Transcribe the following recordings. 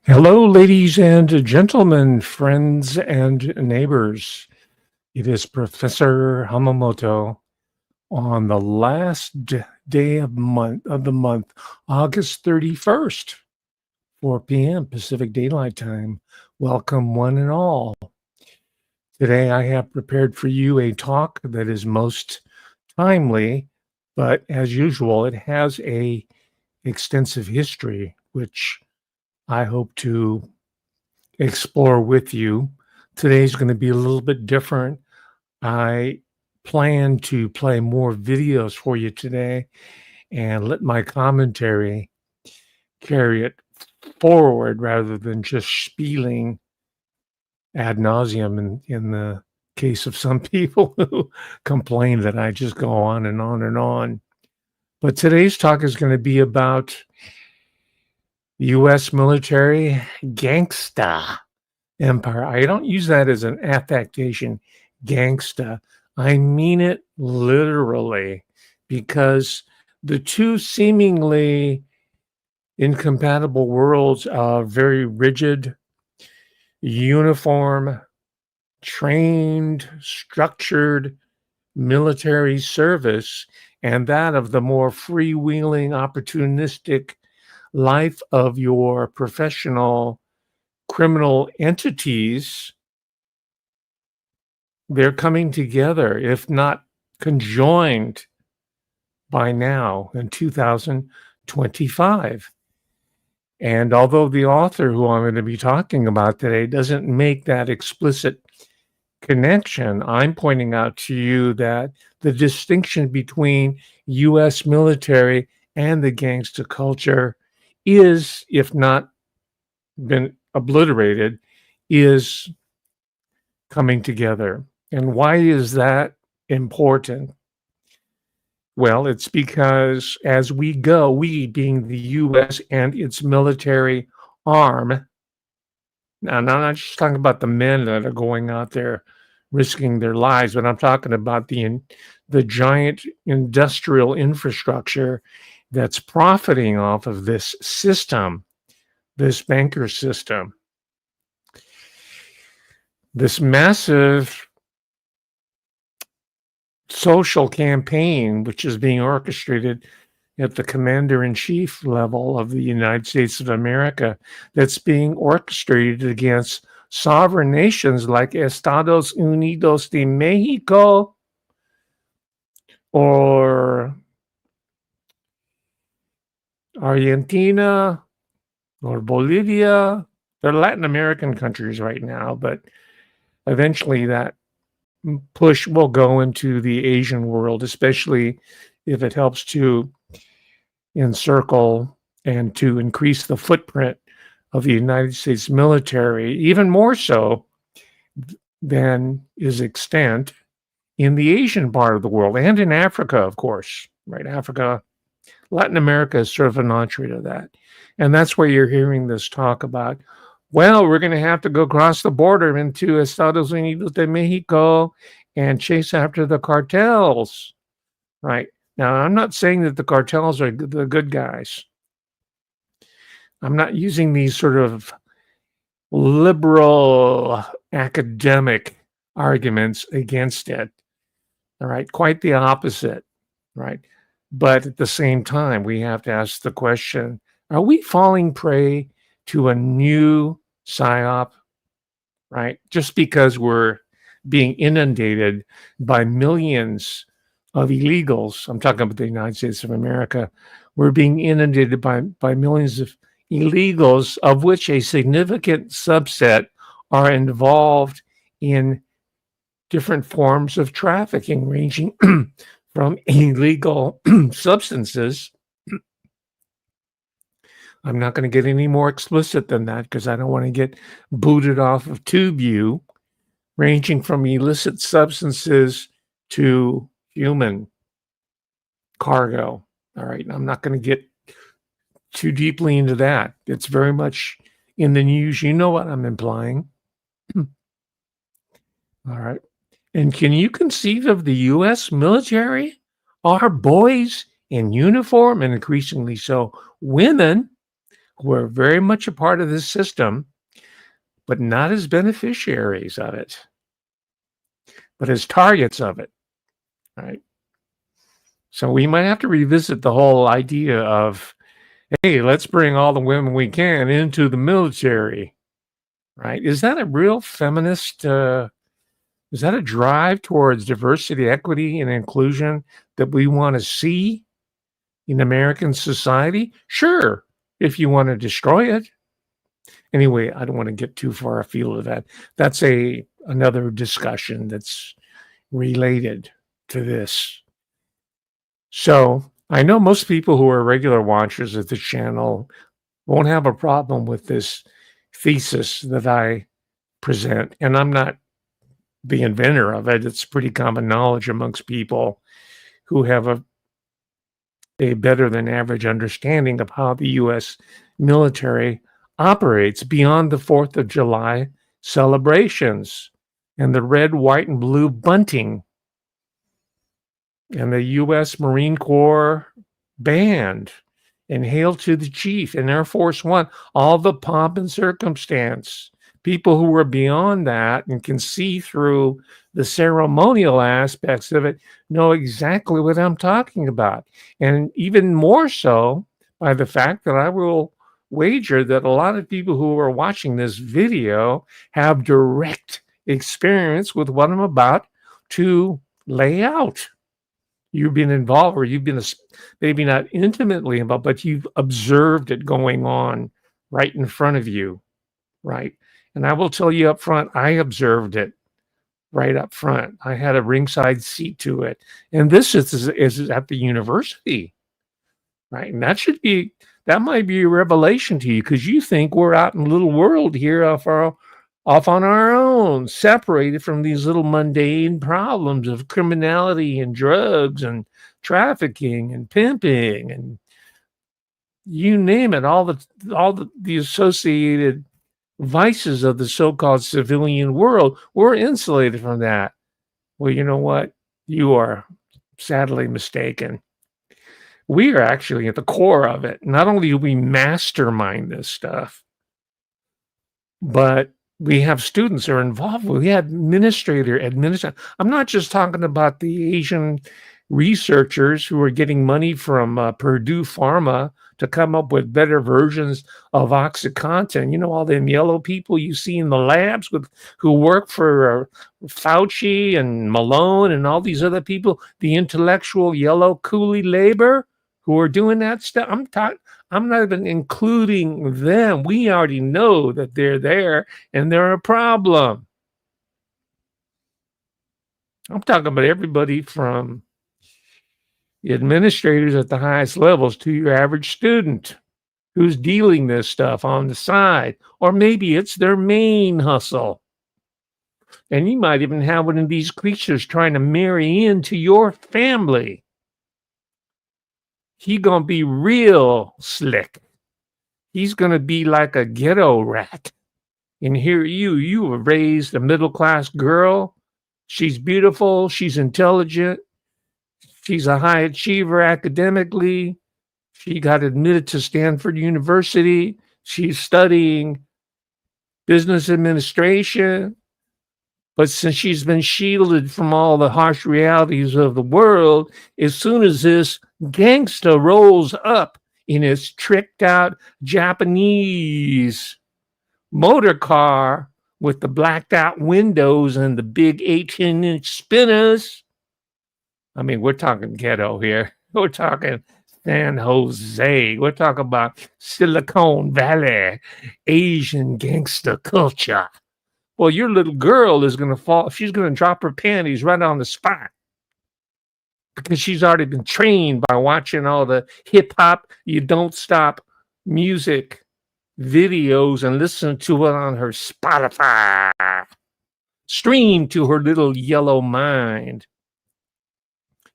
Hello, ladies and gentlemen, friends and neighbors. It is Professor Hamamoto on the last day of the month, August 31st, 4 p.m. Pacific Daylight Time. Welcome, one and all. Today, I have prepared for you a talk that is most timely, but as usual, it has a extensive history, which I hope to explore with you. Today's going to be a little bit different. I plan to play more videos for you today and let my commentary carry it forward rather than just spieling ad nauseum in the case of some people who complain that I just go on and on and on. But today's talk is going to be about U.S. military gangsta empire. I don't use that as an affectation, gangsta. I mean it literally because the two seemingly incompatible worlds of very rigid, uniform, trained, structured military service and that of the more freewheeling, opportunistic life of your professional criminal entities, they're coming together, if not conjoined by now in 2025. And although the author who I'm going to be talking about today doesn't make that explicit connection, I'm pointing out to you that the distinction between U.S. military and the gangster culture is, if not been obliterated, is coming together. And why is that important? Well, it's because as we go, we being the U.S. and its military arm, now I'm not just talking about the men that are going out there risking their lives, but I'm talking about the giant industrial infrastructure that's profiting off of this system, this banker system. This massive social campaign, which is being orchestrated at the commander-in-chief level of the United States of America, that's being orchestrated against sovereign nations like Estados Unidos de Mexico or Argentina or Bolivia. They're Latin American countries right now, but eventually that push will go into the Asian world, especially if it helps to encircle and to increase the footprint of the United States military, even more so than is extent in the Asian part of the world and in Africa, of course, right? Africa, Latin America is sort of an entree to that. And that's where you're hearing this talk about, well, we're going to have to go across the border into Estados Unidos de Mexico and chase after the cartels, right? Now, I'm not saying that the cartels are the good guys. I'm not using these sort of liberal academic arguments against it, all right? Quite the opposite, right? But at the same time, we have to ask the question, are we falling prey to a new psyop, right? Just because we're being inundated by millions of illegals, I'm talking about the United States of America, we're being inundated by millions of illegals, of which a significant subset are involved in different forms of trafficking, ranging from illegal substances. I'm not going to get any more explicit than that because I don't want to get booted off of TubeView, ranging from illicit substances to human cargo. All right. I'm not going to get too deeply into that. It's very much in the news. You know what I'm implying. All right. And can you conceive of the U.S. military? Our boys in uniform, and increasingly so women, who are very much a part of this system, but not as beneficiaries of it, but as targets of it, right? So we might have to revisit the whole idea of, hey, let's bring all the women we can into the military, right? Is that a real feminist? Is that a drive towards diversity, equity, and inclusion that we want to see in American society? Sure, if you want to destroy it. Anyway, I don't want to get too far afield of that. That's another discussion that's related to this. So I know most people who are regular watchers of the channel won't have a problem with this thesis that I present. And I'm not the inventor of it. It's pretty common knowledge amongst people who have a better than average understanding of how the U.S. military operates beyond the 4th of July celebrations and the red, white, and blue bunting and the U.S. Marine Corps band and Hail to the Chief and Air Force One, all the pomp and circumstance. People who are beyond that and can see through the ceremonial aspects of it know exactly what I'm talking about. And even more so by the fact that I will wager that a lot of people who are watching this video have direct experience with what I'm about to lay out. You've been involved, or you've been maybe not intimately involved, but you've observed it going on right in front of you, right? And I will tell you up front, I observed it right up front. I had a ringside seat to it. And this is at the university, right? And that might be a revelation to you because you think we're out in a little world here off on our own, separated from these little mundane problems of criminality and drugs and trafficking and pimping and you name it, all the associated vices of the so-called civilian world. We're insulated from that. Well, you know what? You are sadly mistaken. We are actually at the core of it. Not only do we mastermind this stuff, but we have students who are involved. We have administrator. I'm not just talking about the Asian researchers who are getting money from Purdue Pharma to come up with better versions of OxyContin. You know, all them yellow people you see in the labs who work for Fauci and Malone and all these other people, the intellectual yellow coolie labor who are doing that stuff. I'm not even including them. We already know that they're there and they're a problem. I'm talking about everybody from the administrators at the highest levels to your average student who's dealing this stuff on the side, or maybe it's their main hustle. And you might even have one of these creatures trying to marry into your family. He gonna be real slick. He's gonna be like a ghetto rat. And here you were raised a middle-class girl. She's beautiful. She's intelligent. She's a high achiever academically. She got admitted to Stanford University. She's studying business administration. But since she's been shielded from all the harsh realities of the world, as soon as this gangsta rolls up in his tricked out Japanese motor car with the blacked out windows and the big 18-inch spinners. I mean, we're talking ghetto here. We're talking San Jose. We're talking about Silicon Valley, Asian gangster culture. Well, your little girl is going to fall. She's going to drop her panties right on the spot because she's already been trained by watching all the hip hop, you don't stop music videos and listen to it on her Spotify. Stream to her little yellow mind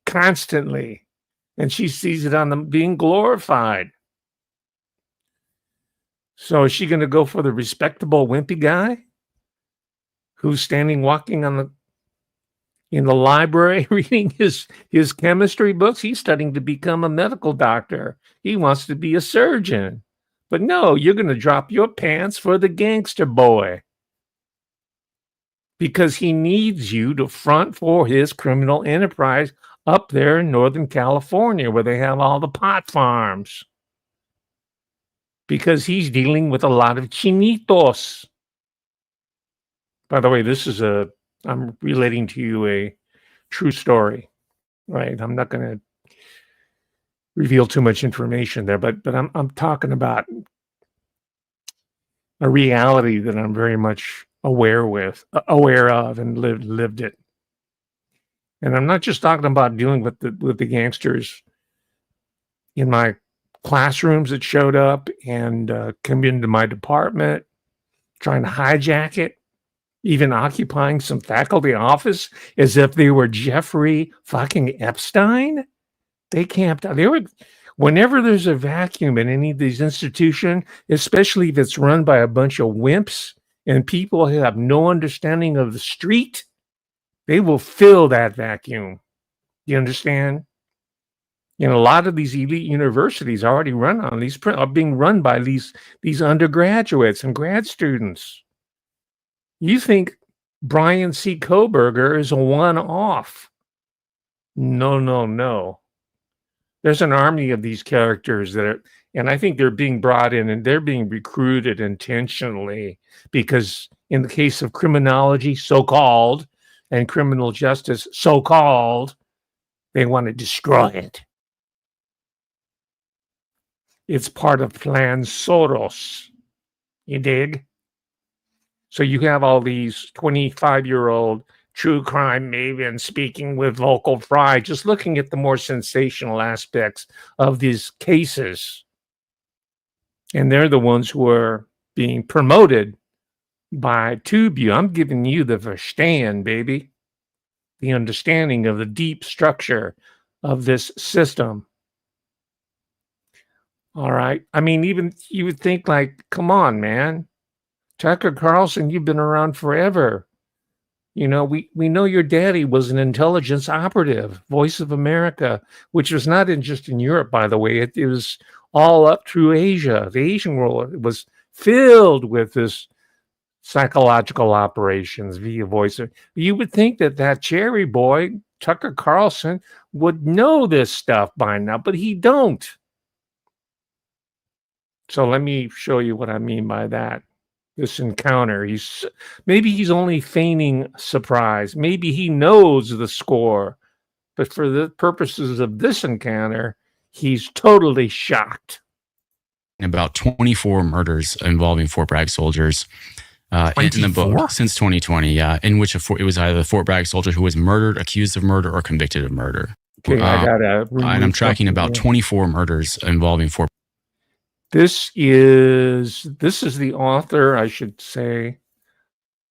constantly. And she sees it on them being glorified. So is she going to go for the respectable wimpy guy who's walking in the library reading his chemistry books? He's studying to become a medical doctor. He wants to be a surgeon. But no, you're going to drop your pants for the gangster boy because he needs you to front for his criminal enterprise up there in Northern California where they have all the pot farms. Because he's dealing with a lot of chinitos. By the way, I'm relating to you a true story, right? I'm not going to reveal too much information there, but I'm talking about a reality that I'm very much aware of, and lived it. And I'm not just talking about dealing with the gangsters in my classrooms that showed up and come into my department, trying to hijack it, even occupying some faculty office as if they were Jeffrey fucking Epstein. They camped out. Whenever there's a vacuum in any of these institutions, especially if it's run by a bunch of wimps and people who have no understanding of the street, they will fill that vacuum. You understand? And a lot of these elite universities are being run by these undergraduates and grad students. You think Brian C. Koberger is a one-off? No. There's an army of these characters and I think they're being brought in and they're being recruited intentionally because in the case of criminology, so-called, and criminal justice, so-called, they want to destroy it. It's part of Plan Soros. You dig? So you have all these 25-year-old true crime mavens speaking with vocal fry, just looking at the more sensational aspects of these cases. And they're the ones who are being promoted by TubeU. I'm giving you the verstand, baby. The understanding of the deep structure of this system. All right. I mean, even you would think like, come on, man. Tucker Carlson, you've been around forever. You know, we know your daddy was an intelligence operative, Voice of America, which was not just in Europe, by the way. It was all up through Asia. The Asian world was filled with this psychological operations via voice. You would think that cherry boy, Tucker Carlson, would know this stuff by now, but he don't. So let me show you what I mean by that. This encounter, maybe he's only feigning surprise. Maybe he knows the score, but for the purposes of this encounter, he's totally shocked. About 24 murders involving Fort Bragg soldiers in the book since 2020, in which it was either the Fort Bragg soldier who was murdered, accused of murder, or convicted of murder. Okay, and I'm tracking about 24 murders involving Fort. This is the author, I should say,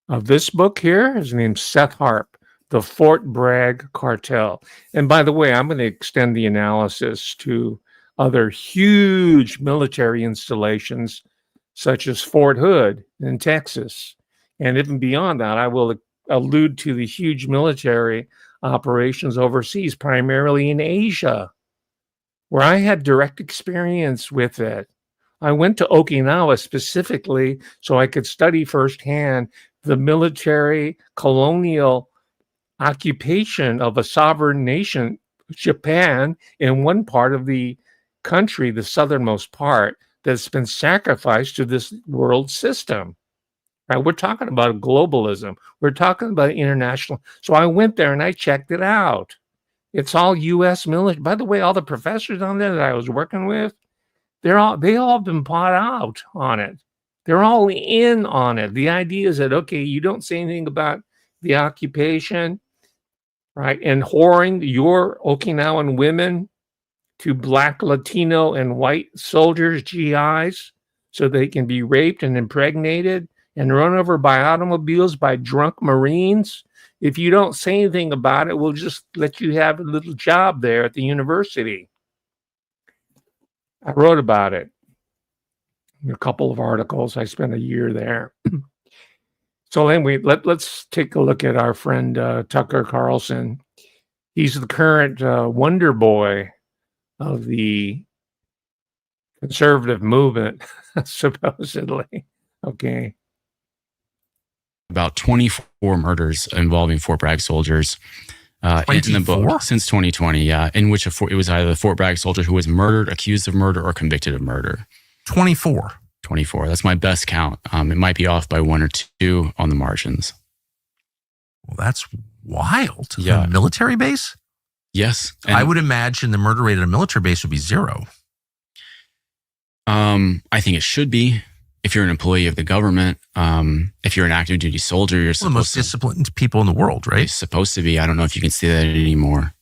of this book here. His name's Seth Harp, The Fort Bragg Cartel. And by the way, I'm going to extend the analysis to other huge military installations, such as Fort Hood in Texas. And even beyond that, I will allude to the huge military operations overseas, primarily in Asia, where I had direct experience with it. I went to Okinawa specifically so I could study firsthand the military colonial occupation of a sovereign nation, Japan, in one part of the country, the southernmost part, that's been sacrificed to this world system. Right? We're talking about globalism. We're talking about international. So I went there and I checked it out. It's all U.S. military. By the way, all the professors on there that I was working with, they all been bought out on it. They're all in on it. The idea is that, okay, you don't say anything about the occupation, right? And whoring your Okinawan women to Black, Latino, and white soldiers, GIs, so they can be raped and impregnated and run over by automobiles by drunk Marines. If you don't say anything about it, we'll just let you have a little job there at the university. I wrote about it in a couple of articles. I spent a year there. So anyway, let's take a look at our friend Tucker Carlson. He's the current wonder boy of the conservative movement, supposedly. Okay. About 24 murders involving Fort Bragg soldiers in the book since 2020. Yeah, in which it was either the Fort Bragg soldier who was murdered, accused of murder, or convicted of murder. 24. 24. That's my best count. It might be off by 1 or 2 on the margins. Well, that's wild. Yeah. A military base? Yes. I would imagine the murder rate at a military base would be 0. I think it should be. If you're an employee of the government, if you're an active duty soldier, you're the most disciplined people in the world, right? You're supposed to be. I don't know if you can say that anymore.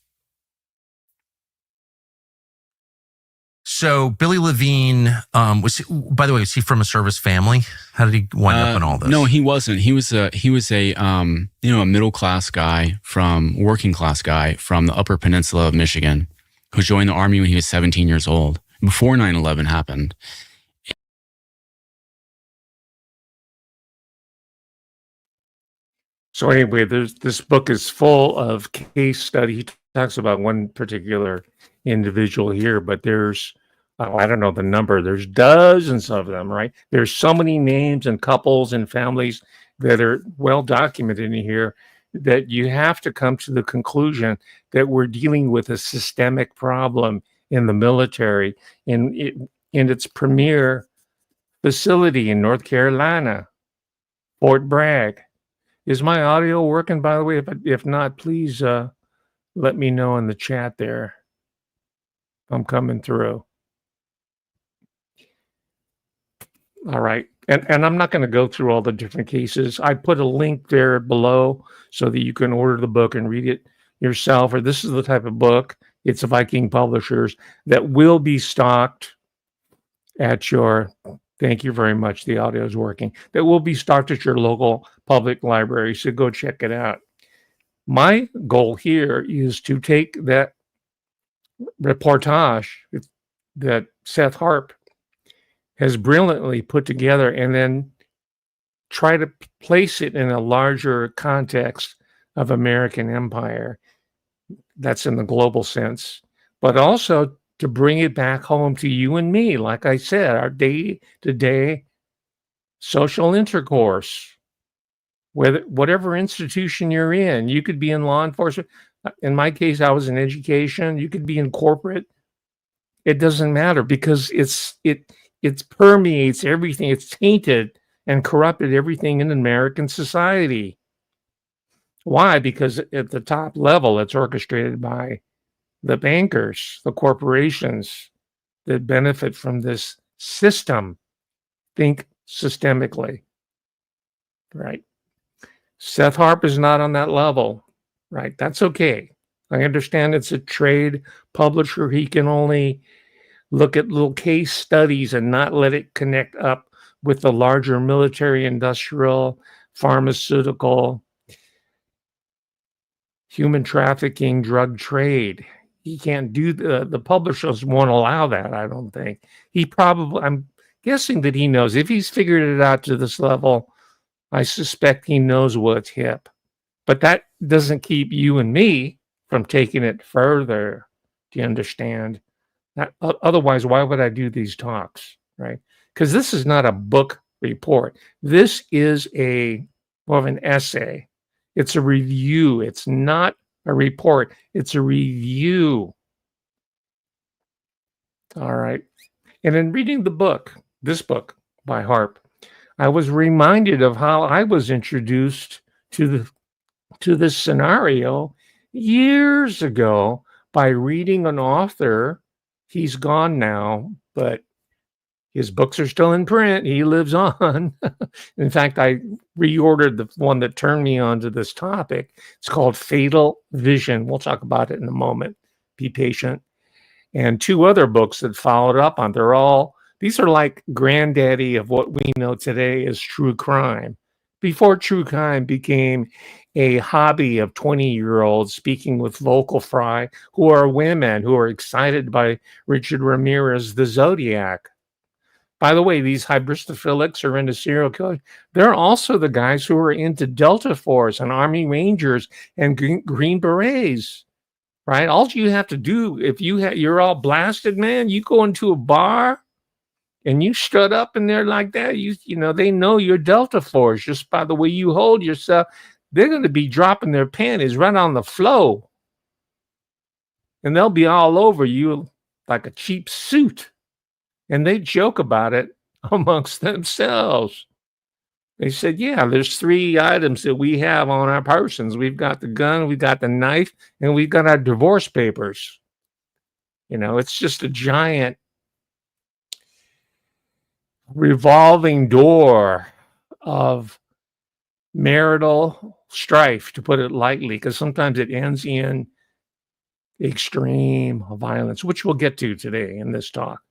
So Billy Levine, by the way, was he from a service family? How did he wind up in all this? No, he wasn't. He was a a middle class guy working class guy from the Upper Peninsula of Michigan, who joined the Army when he was 17 years old, before 9/11 happened. So anyway, this book is full of case study. He talks about one particular individual here, but there's, I don't know the number. There's dozens of them, right? There's so many names and couples and families that are well documented in here that you have to come to the conclusion that we're dealing with a systemic problem in the military in its premier facility in North Carolina, Fort Bragg. Is my audio working, by the way? If not, please let me know in the chat there. I'm coming through. All right. And I'm not going to go through all the different cases. I put a link there below so that you can order the book and read it yourself. Or this is the type of book, it's Viking Publishers, that will be stocked at your... Thank you very much. The audio is working. That will be stocked at your local public library, so go check it out. My goal here is to take that reportage that Seth Harp has brilliantly put together and then try to place it in a larger context of American empire. That's in the global sense, but also to bring it back home to you and me. Like I said, our day-to-day social intercourse, whatever institution you're in. You could be in law enforcement. In my case, I was in education. You could be in corporate. It doesn't matter, because it permeates everything. It's tainted and corrupted everything in American society. Why? Because at the top level, it's orchestrated by the bankers, the corporations that benefit from this system. Think systemically, right? Seth Harp is not on that level, right? That's okay. I understand it's a trade publisher. He can only look at little case studies and not let it connect up with the larger military, industrial, pharmaceutical, human trafficking, drug trade. He can't do the publishers won't allow that, I don't think. I'm guessing that he knows. If he's figured it out to this level, I suspect he knows what's hip. But that doesn't keep you and me from taking it further. Do you understand? Otherwise, why would I do these talks, right? Because this is not a book report. This is more of an essay. It's a review. It's not a report. It's a review. All right. And in reading this book by Harp, I was reminded of how I was introduced to this scenario years ago by reading an author. He's gone now, but his books are still in print. He lives on. In fact, I reordered the one that turned me on to this topic. It's called Fatal Vision. We'll talk about it in a moment. Be patient. And 2 other books that followed up on. These are like granddaddy of what we know today as true crime. Before true crime became a hobby of 20-year-olds speaking with vocal fry, who are women who are excited by Richard Ramirez, the Zodiac. By the way, these hybristophilics are into serial killers. They're also the guys who are into Delta Force and Army Rangers and Green Berets, right? All you have to do, if you're all blasted, man, you go into a bar and you strut up in there like that, you know, they know you're Delta Force just by the way you hold yourself. They're going to be dropping their panties right on the floor, and they'll be all over you like a cheap suit. And they joke about it amongst themselves. They said, yeah, there's 3 items that we have on our persons. We've got the gun, we've got the knife, and we've got our divorce papers. You know, it's just a giant revolving door of marital strife, to put it lightly, because sometimes it ends in extreme violence, which we'll get to today in this talk.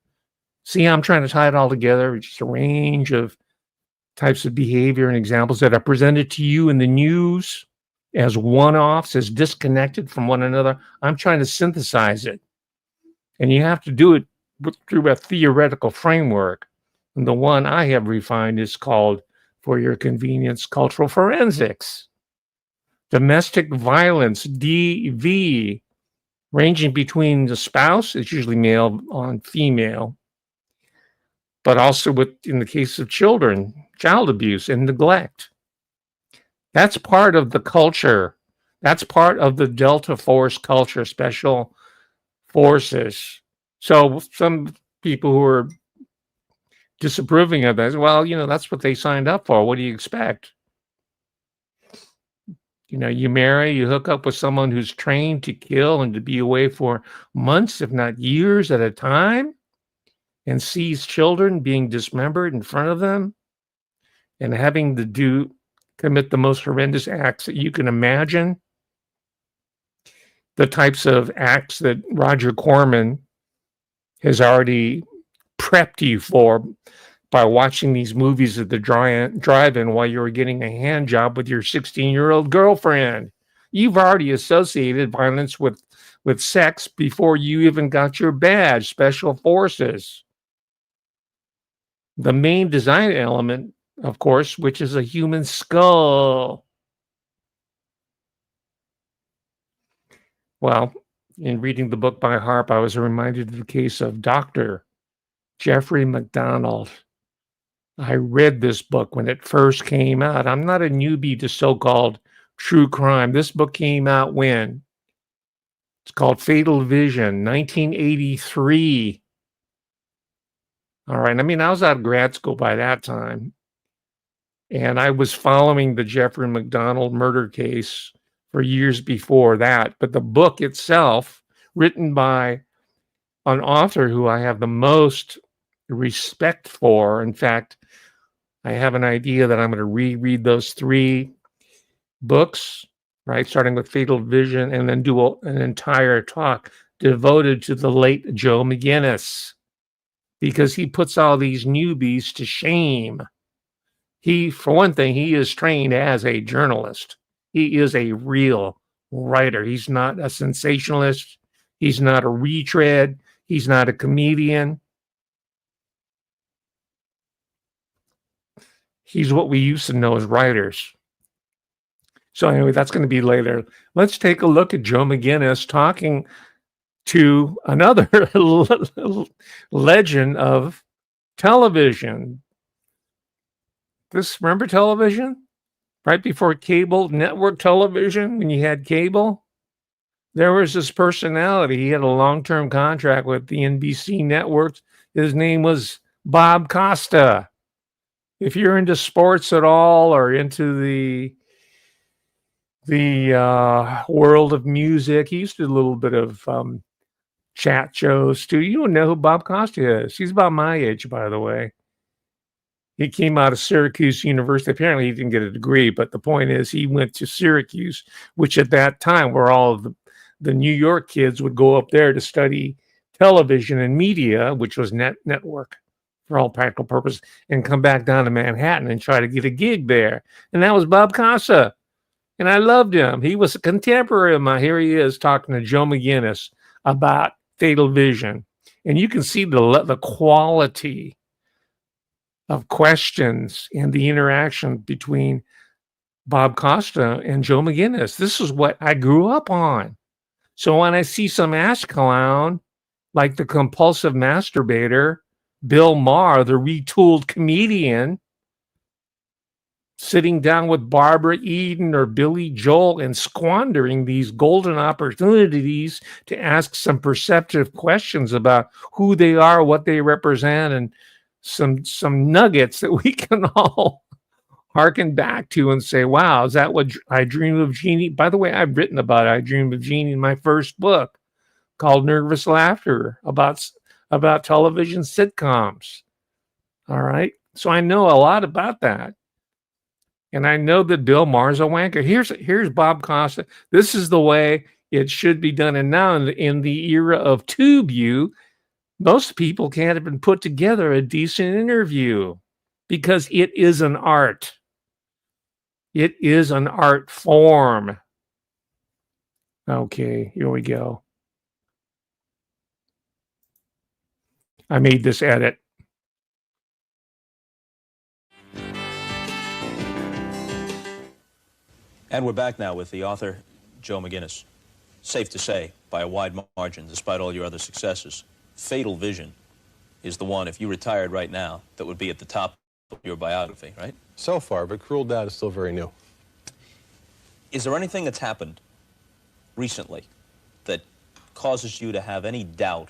See, I'm trying to tie it all together. It's just a range of types of behavior and examples that are presented to you in the news as one-offs, as disconnected from one another. I'm trying to synthesize it. And you have to do it through a theoretical framework. And the one I have refined is called, for your convenience, cultural forensics. Domestic violence, DV, ranging between the spouse, it's usually male on female, but also in the case of children, child abuse and neglect. That's part of the culture. That's part of the Delta Force culture, special forces. So some people who are disapproving of that, well, you know, that's what they signed up for. What do you expect? You know, you marry, you hook up with someone who's trained to kill and to be away for months, if not years at a time, and sees children being dismembered in front of them and having to commit the most horrendous acts that you can imagine. The types of acts that Roger Corman has already prepped you for by watching these movies at the drive-in while you were getting a hand job with your 16-year-old girlfriend. You've already associated violence with sex before you even got your badge, special forces. The main design element, of course, which is a human skull. Well, in reading the book by Harp, I was reminded of the case of Dr. Jeffrey McDonald. I read this book when it first came out. I'm not a newbie to so-called true crime. This book came out when? It's called Fatal Vision, 1983. All right. I mean, I was out of grad school by that time, and I was following the Jeffrey McDonald murder case for years before that. But the book itself, written by an author who I have the most respect for. In fact, I have an idea that I'm going to reread those 3 books, right? Starting with Fatal Vision, and then do an entire talk devoted to the late Joe McGinnis, because he puts all these newbies to shame. For one thing, he is trained as a journalist. He is a real writer. He's not a sensationalist. He's not a retread. He's not a comedian. He's what we used to know as writers. So anyway, that's going to be later. Let's take a look at Joe McGinnis talking to another legend of television. Remember television? Right before cable network television, when you had cable, there was this personality. He had a long-term contract with the NBC networks. His name was Bob Costa. If you're into sports at all, or into the world of music, he used to do a little bit of chat shows too. You don't know who Bob Costa is. He's about my age, by the way. He came out of Syracuse University. Apparently, he didn't get a degree, but the point is he went to Syracuse, which at that time, where all of the New York kids would go up there to study television and media, which was network for all practical purposes, and come back down to Manhattan and try to get a gig there. And that was Bob Costa. And I loved him. He was a contemporary of mine. Here he is talking to Joe McGinnis about Fatal Vision. And you can see the quality of questions and the interaction between Bob Costa and Joe McGinnis. This is what I grew up on. So when I see some ass clown like the compulsive masturbator Bill Maher, the retooled comedian, sitting down with Barbara Eden or Billy Joel and squandering these golden opportunities to ask some perceptive questions about who they are, what they represent, and some nuggets that we can all harken back to and say, wow, is that what I Dream of Jeannie? By the way, I've written about I Dream of Jeannie in my first book called Nervous Laughter about television sitcoms. All right. So I know a lot about that. And I know that Bill Maher's a wanker. Here's Bob Costa. This is the way it should be done. And now in the era of TubeView, most people can't even put together a decent interview because it is an art. It is an art form. Okay, here we go. I made this edit. And we're back now with the author, Joe McGinnis. Safe to say, by a wide margin, despite all your other successes, Fatal Vision is the one, if you retired right now, that would be at the top of your biography, right? So far, but Cruel Dad is still very new. Is there anything that's happened recently that causes you to have any doubt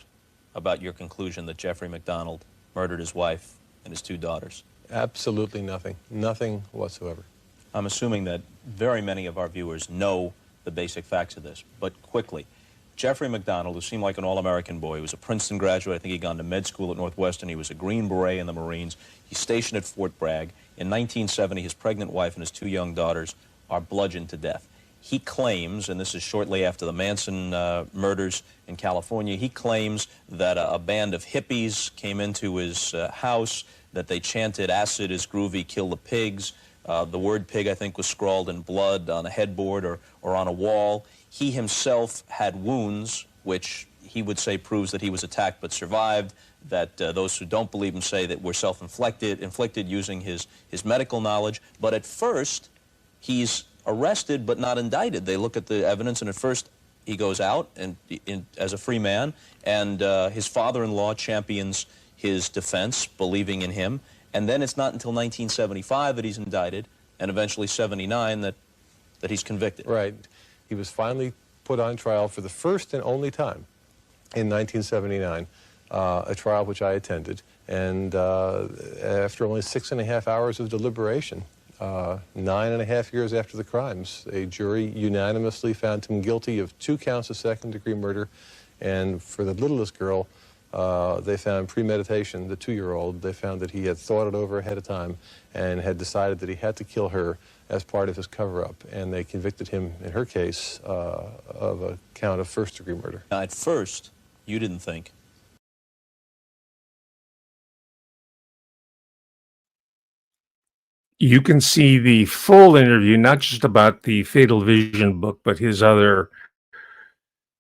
about your conclusion that Jeffrey MacDonald murdered his wife and his two daughters? Absolutely nothing. Nothing whatsoever. I'm assuming that very many of our viewers know the basic facts of this, but quickly. Jeffrey MacDonald, who seemed like an all-American boy, he was a Princeton graduate. I think he'd gone to med school at Northwestern. He was a Green Beret in the Marines. He's stationed at Fort Bragg. In 1970, his pregnant wife and his two young daughters are bludgeoned to death. He claims, and this is shortly after the Manson murders in California, he claims that a band of hippies came into his house, that they chanted, "Acid is groovy, kill the pigs." The word pig, I think, was scrawled in blood on a headboard or on a wall. He himself had wounds, which he would say proves that he was attacked but survived, that those who don't believe him say that were inflicted using his medical knowledge. But at first, he's arrested but not indicted. They look at the evidence, and at first he goes out and as a free man, and his father-in-law champions his defense, believing in him. And then it's not until 1975 that he's indicted, and eventually 79 that he's convicted. Right. He was finally put on trial for the first and only time in 1979, a trial which I attended. And after only 6.5 hours of deliberation, 9.5 years after the crimes, a jury unanimously found him guilty of 2 counts of second-degree murder. And for the littlest girl, they found premeditation, the 2-year-old. They found that he had thought it over ahead of time and had decided that he had to kill her as part of his cover-up. And they convicted him, in her case, of a count of first-degree murder. Now, at first, you didn't think. You can see the full interview, not just about the Fatal Vision book, but his other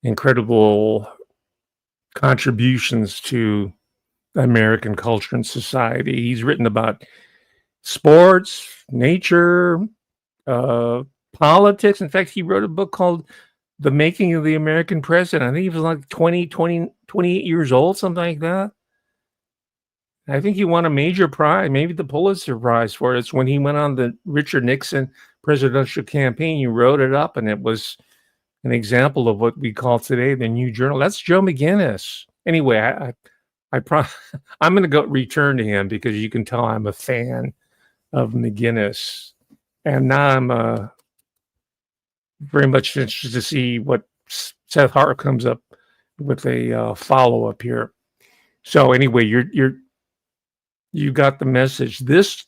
incredible contributions to American culture and society. He's written about sports, nature, politics. In fact, he wrote a book called The Making of the American President. I think he was like 28 years old, something like that. I think he won a major prize, maybe the Pulitzer Prize for it. It's when he went on the Richard Nixon presidential campaign. He wrote it up, and it was an example of what we call today the New Journal. That's Joe McGinnis. Anyway, I'm going to go return to him because you can tell I'm a fan of McGinnis, and now I'm very much interested to see what Seth Hart comes up with a follow-up here. So anyway, you got the message. This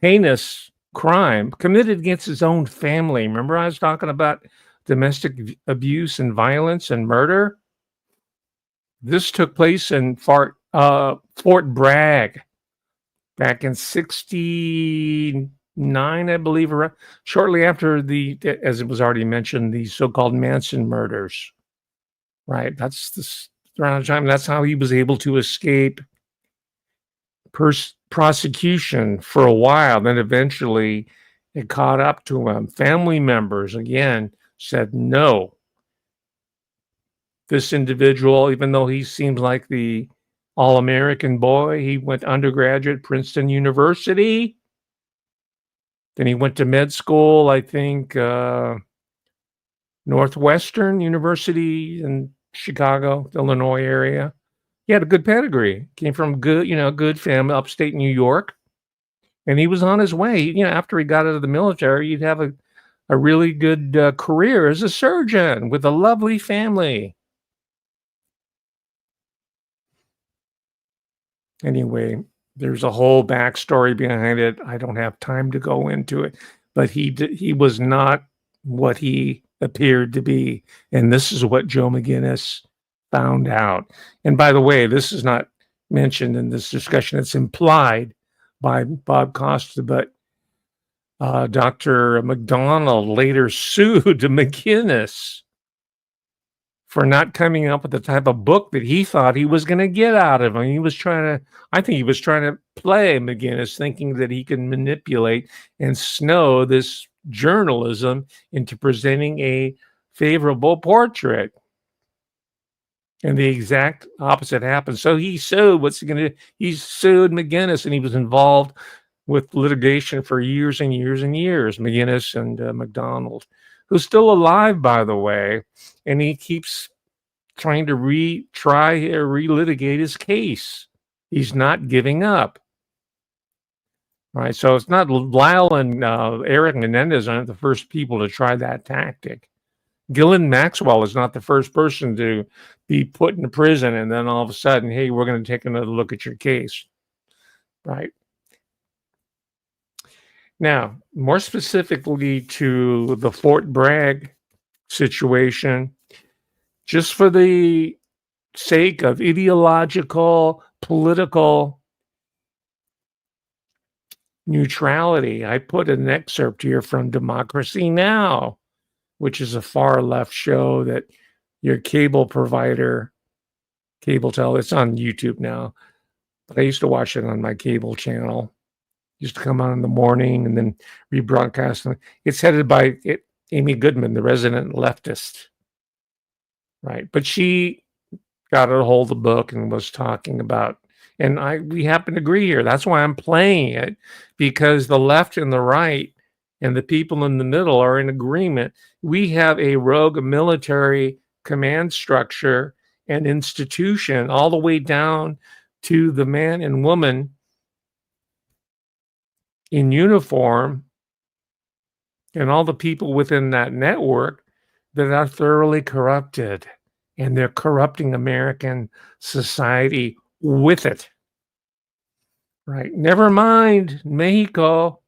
heinous crime committed against his own family. Remember I was talking about domestic abuse and violence and murder? This took place in Fort Bragg back in 1969, I believe, shortly after as it was already mentioned, the so-called Manson murders. Right, that's around the time. That's how he was able to escape prosecution for a while. Then eventually it caught up to him. Family members, again, said no. This individual, even though he seemed like the All-American boy. He went undergraduate, Princeton University. Then he went to med school, I think, Northwestern University in Chicago, Illinois area. He had a good pedigree. Came from good family, upstate New York. And he was on his way. After he got out of the military, he'd have a really good career as a surgeon with a lovely family. Anyway, there's a whole backstory behind it. I don't have time to go into it, but he was not what he appeared to be. And this is what Joe McGinnis found out. And by the way, this is not mentioned in this discussion. It's implied by Bob Costa, but Dr. McDonald later sued McGinnis for not coming up with the type of book that he thought he was going to get out of him. I think he was trying to play McGinnis, thinking that he can manipulate and snow this journalism into presenting a favorable portrait. And the exact opposite happened. So he sued. He sued McGinnis, and he was involved with litigation for years and years and years. McGinnis and McDonald, who's still alive, by the way, and he keeps trying to relitigate his case. He's not giving up. All right, so it's not Lyle and Eric Menendez aren't the first people to try that tactic. Ghislaine Maxwell is not the first person to be put in prison and then all of a sudden, hey, we're going to take another look at your case. Right. Now, more specifically to the Fort Bragg situation, just for the sake of ideological, political neutrality, I put an excerpt here from Democracy Now!, which is a far left show that your cable provider, it's on YouTube now, but I used to watch it on my cable channel. Used to come on in the morning and then rebroadcast. It's headed by Amy Goodman, the resident leftist. Right. But she got a hold of the book and was talking about, and we happen to agree here. That's why I'm playing it, because the left and the right and the people in the middle are in agreement. We have a rogue military command structure and institution all the way down to the man and woman in uniform and all the people within that network that are thoroughly corrupted, and they're corrupting American society with it. Right. Never mind Mexico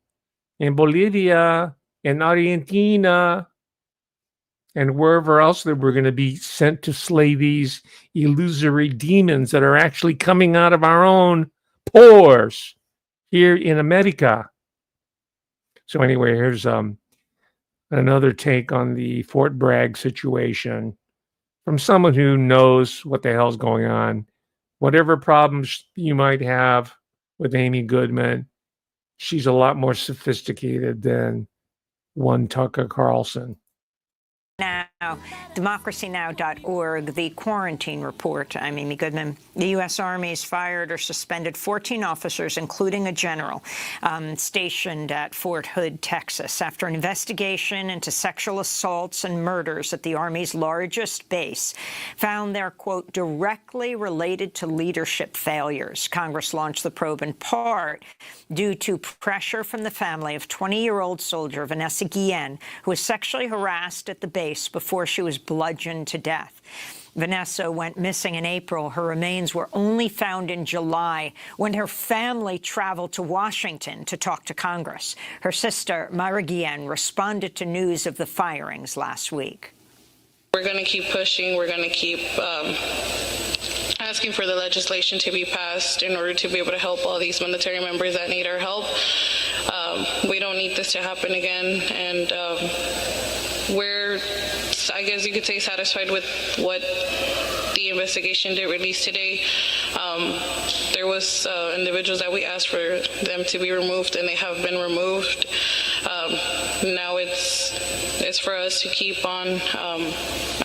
and Bolivia and Argentina and wherever else that we're going to be sent to slay these illusory demons that are actually coming out of our own pores here in America. So anyway, here's another take on the Fort Bragg situation from someone who knows what the hell's going on. Whatever problems you might have with Amy Goodman, she's a lot more sophisticated than one Tucker Carlson. Now, democracynow.org, the quarantine report. I'm Amy Goodman. The U.S. Army has fired or suspended 14 officers, including a general, stationed at Fort Hood, Texas, after an investigation into sexual assaults and murders at the Army's largest base found they're, quote, directly related to leadership failures. Congress launched the probe in part due to pressure from the family of 20-year-old soldier Vanessa Guillen, who was sexually harassed at the base before she was bludgeoned to death. Vanessa went missing in April. Her remains were only found in July when her family traveled to Washington to talk to Congress. Her sister, Myra Guillen, responded to news of the firings last week. We're going to keep pushing. We're going to keep asking for the legislation to be passed in order to be able to help all these military members that need our help. We don't need this to happen again, and we're, I guess you could say, satisfied with what the investigation did release today. There was individuals that we asked for them to be removed, and they have been removed. Now it's is for us to keep on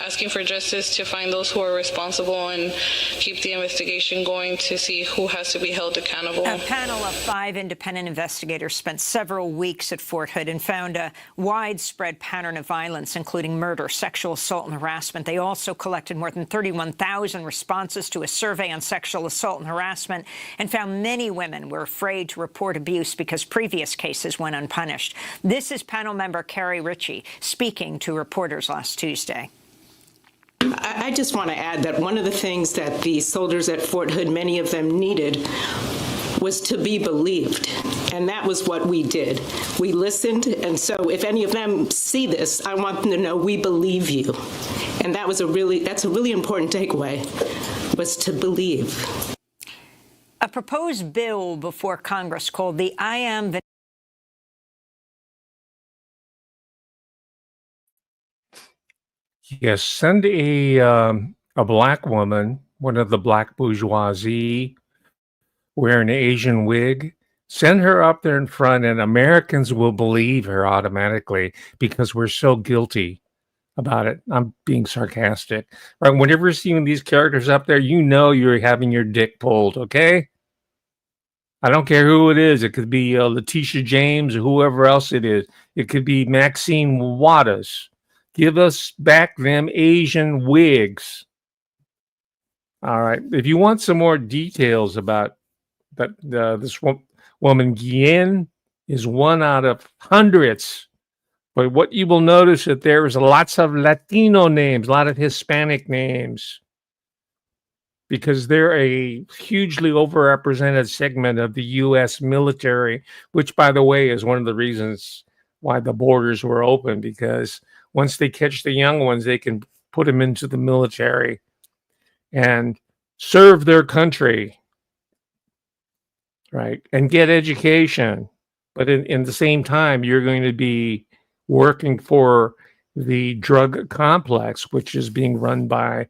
asking for justice, to find those who are responsible, and keep the investigation going to see who has to be held accountable. A panel of 5 independent investigators spent several weeks at Fort Hood and found a widespread pattern of violence, including murder, sexual assault, and harassment. They also collected more than 31,000 responses to a survey on sexual assault and harassment and found many women were afraid to report abuse because previous cases went unpunished. This is panel member Carrie Ritchie speaking to reporters last Tuesday. I just want to add that one of the things that the soldiers at Fort Hood, many of them needed, was to be believed. And that was what we did. We listened. And so if any of them see this, I want them to know we believe you. And that's a really important takeaway, was to believe. A proposed bill before Congress called the I Am the Yes, send a black woman, one of the black bourgeoisie, wearing an Asian wig. Send her up there in front, and Americans will believe her automatically because we're so guilty about it. I'm being sarcastic. Right? Whenever you're seeing these characters up there, you know you're having your dick pulled, okay? I don't care who it is. It could be Letitia James or whoever else it is. It could be Maxine Waters. Give us back them Asian wigs. All right. If you want some more details about that, this woman, Guillen, is one out of hundreds. But what you will notice that there is lots of Latino names, a lot of Hispanic names, because they're a hugely overrepresented segment of the U.S. military, which, by the way, is one of the reasons why the borders were open, because once they catch the young ones, they can put them into the military and serve their country, right? And get education. But in the same time, you're going to be working for the drug complex, which is being run by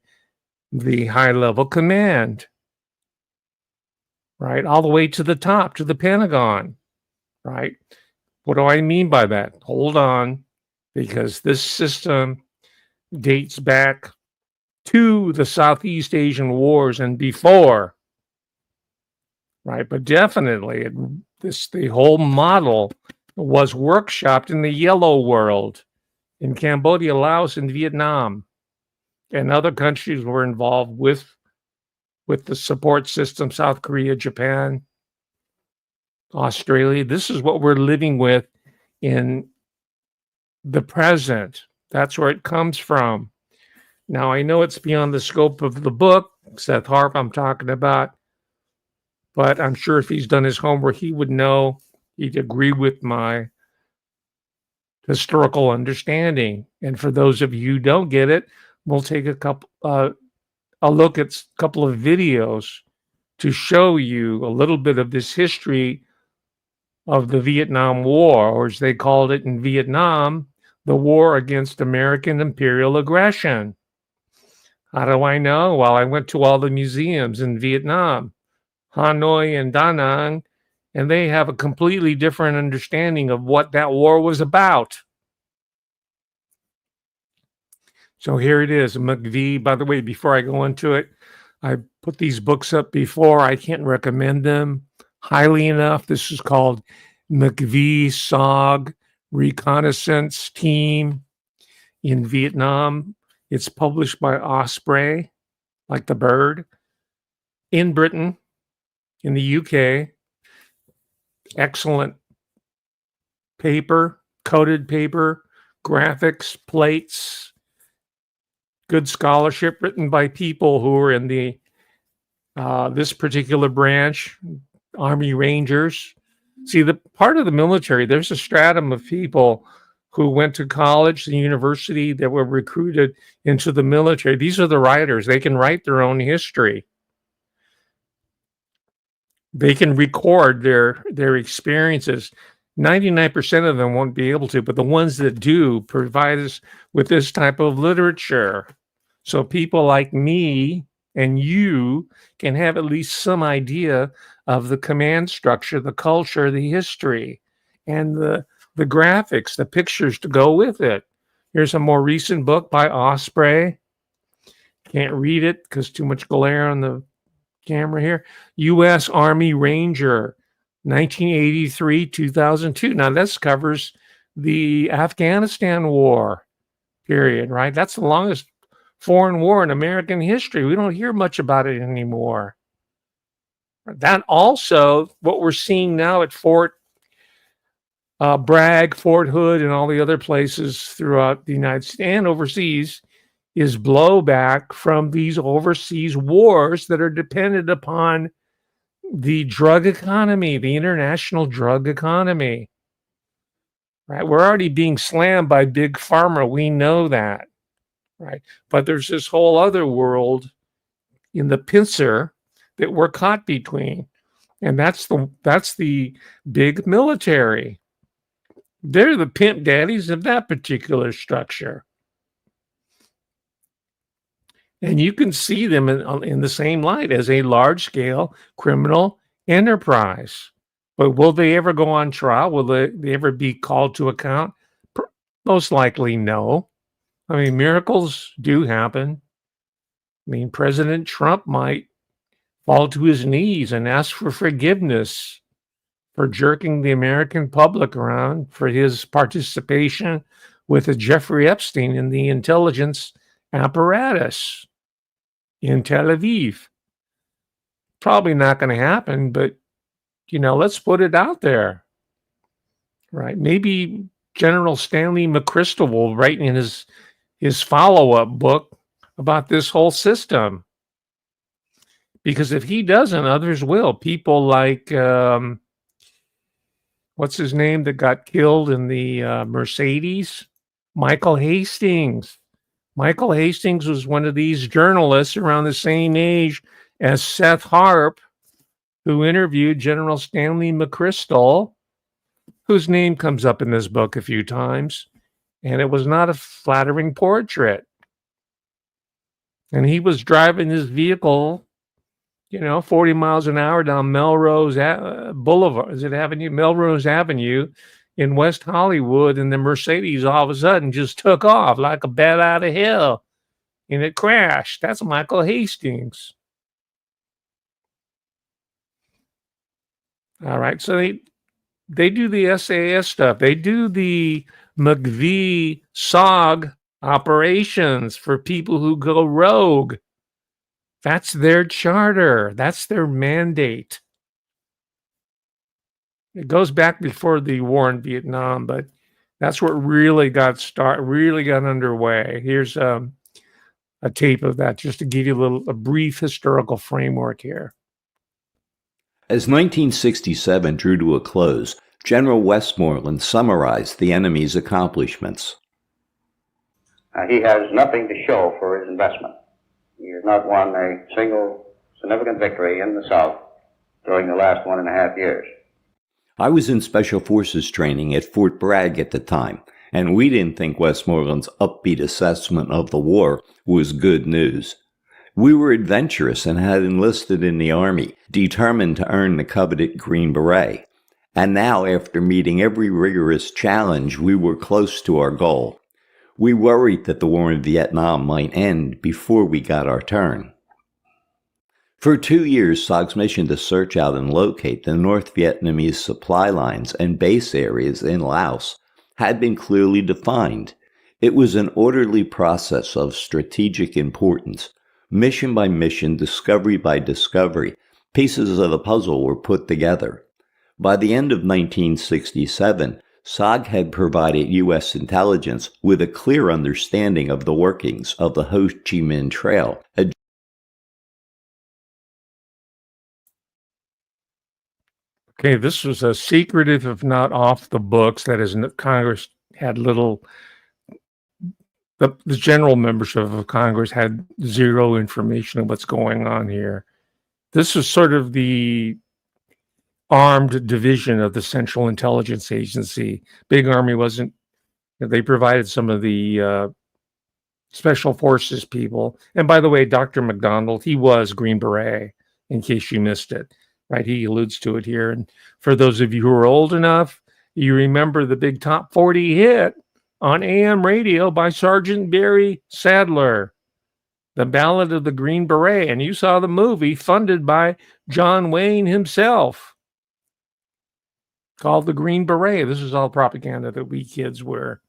the high-level command, right? All the way to the top, to the Pentagon, right? What do I mean by that? Hold on. Because this system dates back to the Southeast Asian Wars and before, right? But definitely, the whole model was workshopped in the Yellow World, in Cambodia, Laos, and Vietnam, and other countries were involved with the support system. South Korea, Japan, Australia. This is what we're living with in the present. That's where it comes from. Now, I know it's beyond the scope of the book, Seth Harp I'm talking about, but I'm sure if he's done his homework, he would know, he'd agree with my historical understanding. And for those of you who don't get it, we'll take a look at a couple of videos to show you a little bit of this history of the Vietnam War, or as they called it in Vietnam, the war against American imperial aggression. How do I know? Well, I went to all the museums in Vietnam, Hanoi and Da Nang, and they have a completely different understanding of what that war was about. So here it is, McVie. By the way, before I go into it, I put these books up before. I can't recommend them highly enough. This is called McVie SOG Reconnaissance Team in Vietnam. It's published by Osprey, like the bird, in Britain, in the UK. Excellent paper, coated paper, graphics, plates, good scholarship written by people who are in the this particular branch, Army Rangers. See, the part of the military, there's a stratum of people who went to college and university that were recruited into the military. These are the writers. They can write their own history. They can record their experiences. 99% of them won't be able to, but the ones that do provide us with this type of literature. So people like me and you can have at least some idea of the command structure, the culture, the history, and the graphics, the pictures to go with it. Here's a more recent book by Osprey. Can't read it because too much glare on the camera here. U.S. Army Ranger, 1983-2002. Now, this covers the Afghanistan war period, right? That's the longest foreign war in American history. We don't hear much about it anymore. That also, what we're seeing now at Fort Bragg, Fort Hood, and all the other places throughout the United States and overseas is blowback from these overseas wars that are dependent upon the drug economy, the international drug economy. Right? We're already being slammed by big pharma. We know that, right? But there's this whole other world in the pincer that we're caught between, and that's the big military. They're the pimp daddies of that particular structure. And you can see them in the same light as a large-scale criminal enterprise. But will they ever go on trial? Will they ever be called to account? Most likely no. I mean, miracles do happen. I mean, President Trump might fall to his knees and ask for forgiveness for jerking the American public around for his participation with Jeffrey Epstein in the intelligence apparatus in Tel Aviv. Probably not going to happen, but, let's put it out there, right? Maybe General Stanley McChrystal will write in his follow-up book about this whole system. Because if he doesn't, others will. People like, what's his name that got killed in the Mercedes? Michael Hastings. Michael Hastings was one of these journalists around the same age as Seth Harp, who interviewed General Stanley McChrystal, whose name comes up in this book a few times. And it was not a flattering portrait. And he was driving his vehicle, 40 miles an hour down Melrose Boulevard. Is it Avenue? Melrose Avenue in West Hollywood. And the Mercedes all of a sudden just took off like a bat out of hell. And it crashed. That's Michael Hastings. All right. So they do the SAS stuff. They do the McVie SOG operations for people who go rogue. That's their charter. That's their mandate. It goes back before the war in Vietnam, but that's what really got underway. Here's a tape of that just to give you a brief historical framework here. As 1967 drew to a close, General Westmoreland summarized the enemy's accomplishments. He has nothing to show for his investment. He has not won a single significant victory in the South during the last 1.5 years. I was in Special Forces training at Fort Bragg at the time, and we didn't think Westmoreland's upbeat assessment of the war was good news. We were adventurous and had enlisted in the Army, determined to earn the coveted Green Beret. And now, after meeting every rigorous challenge, we were close to our goal. We worried that the war in Vietnam might end before we got our turn. For 2 years, SOG's mission to search out and locate the North Vietnamese supply lines and base areas in Laos had been clearly defined. It was an orderly process of strategic importance. Mission by mission, discovery by discovery, pieces of the puzzle were put together. By the end of 1967, SOG had provided U.S. intelligence with a clear understanding of the workings of the Ho Chi Minh Trail. Okay, this was a secretive, if not off the books. That is, Congress had little. The general membership of Congress had zero information of what's going on here. This was sort of the armed division of the Central Intelligence Agency. Big Army wasn't. They provided some of the special forces people. And by the way, Dr. McDonald, he was Green Beret, in case you missed it. Right, he alludes to it here. And for those of you who are old enough, you remember the big top 40 hit on AM radio by Sergeant Barry Sadler, The Ballad of the Green Beret. And you saw the movie funded by John Wayne himself called The Green Beret. This is all propaganda that we kids were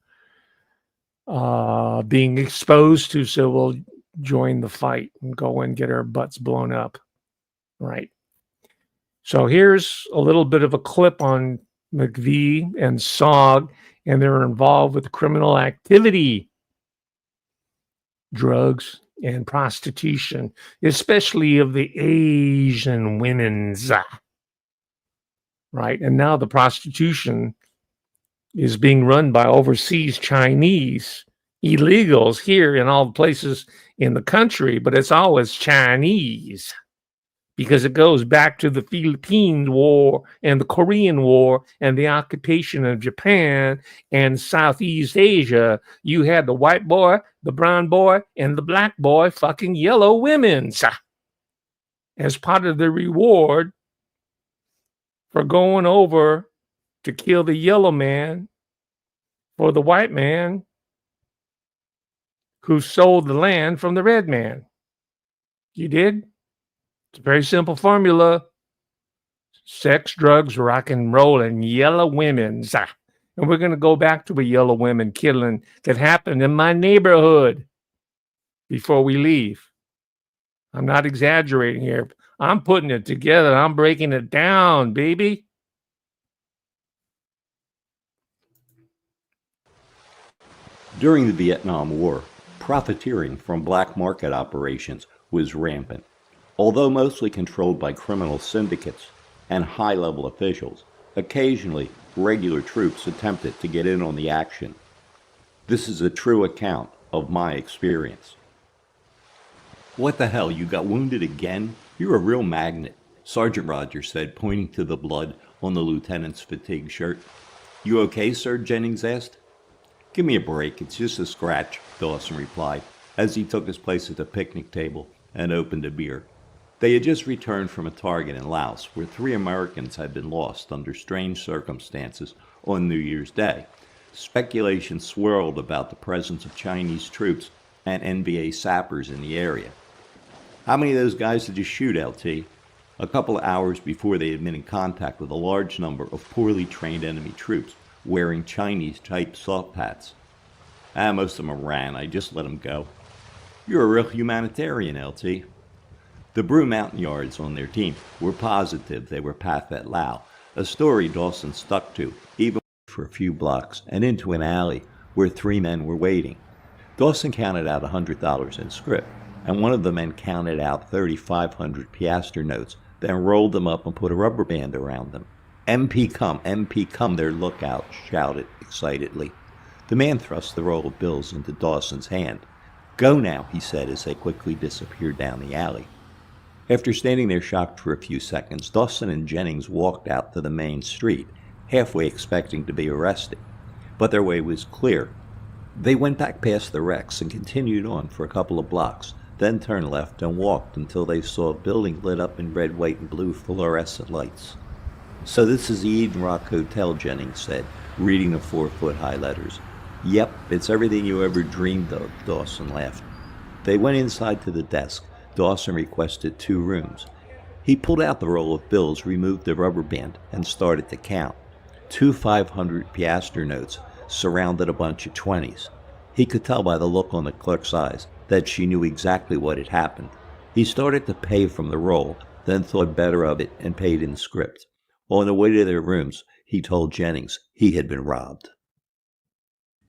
being exposed to, so we'll join the fight and go and get our butts blown up. Right. So here's a little bit of a clip on McVie and SOG, and they're involved with criminal activity, drugs, and prostitution, especially of the Asian women's. Right. And now the prostitution is being run by overseas Chinese illegals here in all the places in the country, but it's always Chinese because it goes back to the Philippines War and the Korean War and the occupation of Japan and Southeast Asia. You had the white boy, the brown boy, and the black boy fucking yellow women's as part of the reward for going over to kill the yellow man for the white man who sold the land from the red man. You did? It's a very simple formula. Sex, drugs, rock and roll, and yellow women's. And we're going to go back to a yellow women killing that happened in my neighborhood before we leave. I'm not exaggerating here. I'm putting it together. I'm breaking it down, baby. During the Vietnam War, profiteering from black market operations was rampant. Although mostly controlled by criminal syndicates and high-level officials, occasionally regular troops attempted to get in on the action. This is a true account of my experience. "What the hell, you got wounded again? You're a real magnet," Sergeant Rogers said, pointing to the blood on the lieutenant's fatigue shirt. "You okay, sir?" Jennings asked. "Give me a break, it's just a scratch," Dawson replied, as he took his place at the picnic table and opened a beer. They had just returned from a target in Laos, where 3 Americans had been lost under strange circumstances on New Year's Day. Speculation swirled about the presence of Chinese troops and NBA sappers in the area. "How many of those guys did you shoot, LT?" A couple of hours before, they had been in contact with a large number of poorly trained enemy troops wearing Chinese-type soft hats. Most of them ran. I just let them go." "You're a real humanitarian, LT." The Brew Mountain Yards on their team were positive they were Pathet Lao, a story Dawson stuck to, even for a few blocks, and into an alley where 3 men were waiting. Dawson counted out $100 in script, and one of the men counted out 3,500 piastre notes, then rolled them up and put a rubber band around them. MP come, their lookout shouted excitedly. The man thrust the roll of bills into Dawson's hand. "Go now," he said as they quickly disappeared down the alley. After standing there shocked for a few seconds, Dawson and Jennings walked out to the main street, halfway expecting to be arrested. But their way was clear. They went back past the wrecks and continued on for a couple of blocks, then turned left and walked until they saw a building lit up in red, white, and blue fluorescent lights. "So this is the Eden Rock Hotel," Jennings said, reading the 4-foot-high letters. "Yep, it's everything you ever dreamed of," Dawson laughed. They went inside to the desk. Dawson requested 2 rooms. He pulled out the roll of bills, removed the rubber band, and started to count. 2 500 piastre notes surrounded a bunch of 20s. He could tell by the look on the clerk's eyes that she knew exactly what had happened. He started to pay from the roll, then thought better of it and paid in script. On the way to their rooms, he told Jennings he had been robbed.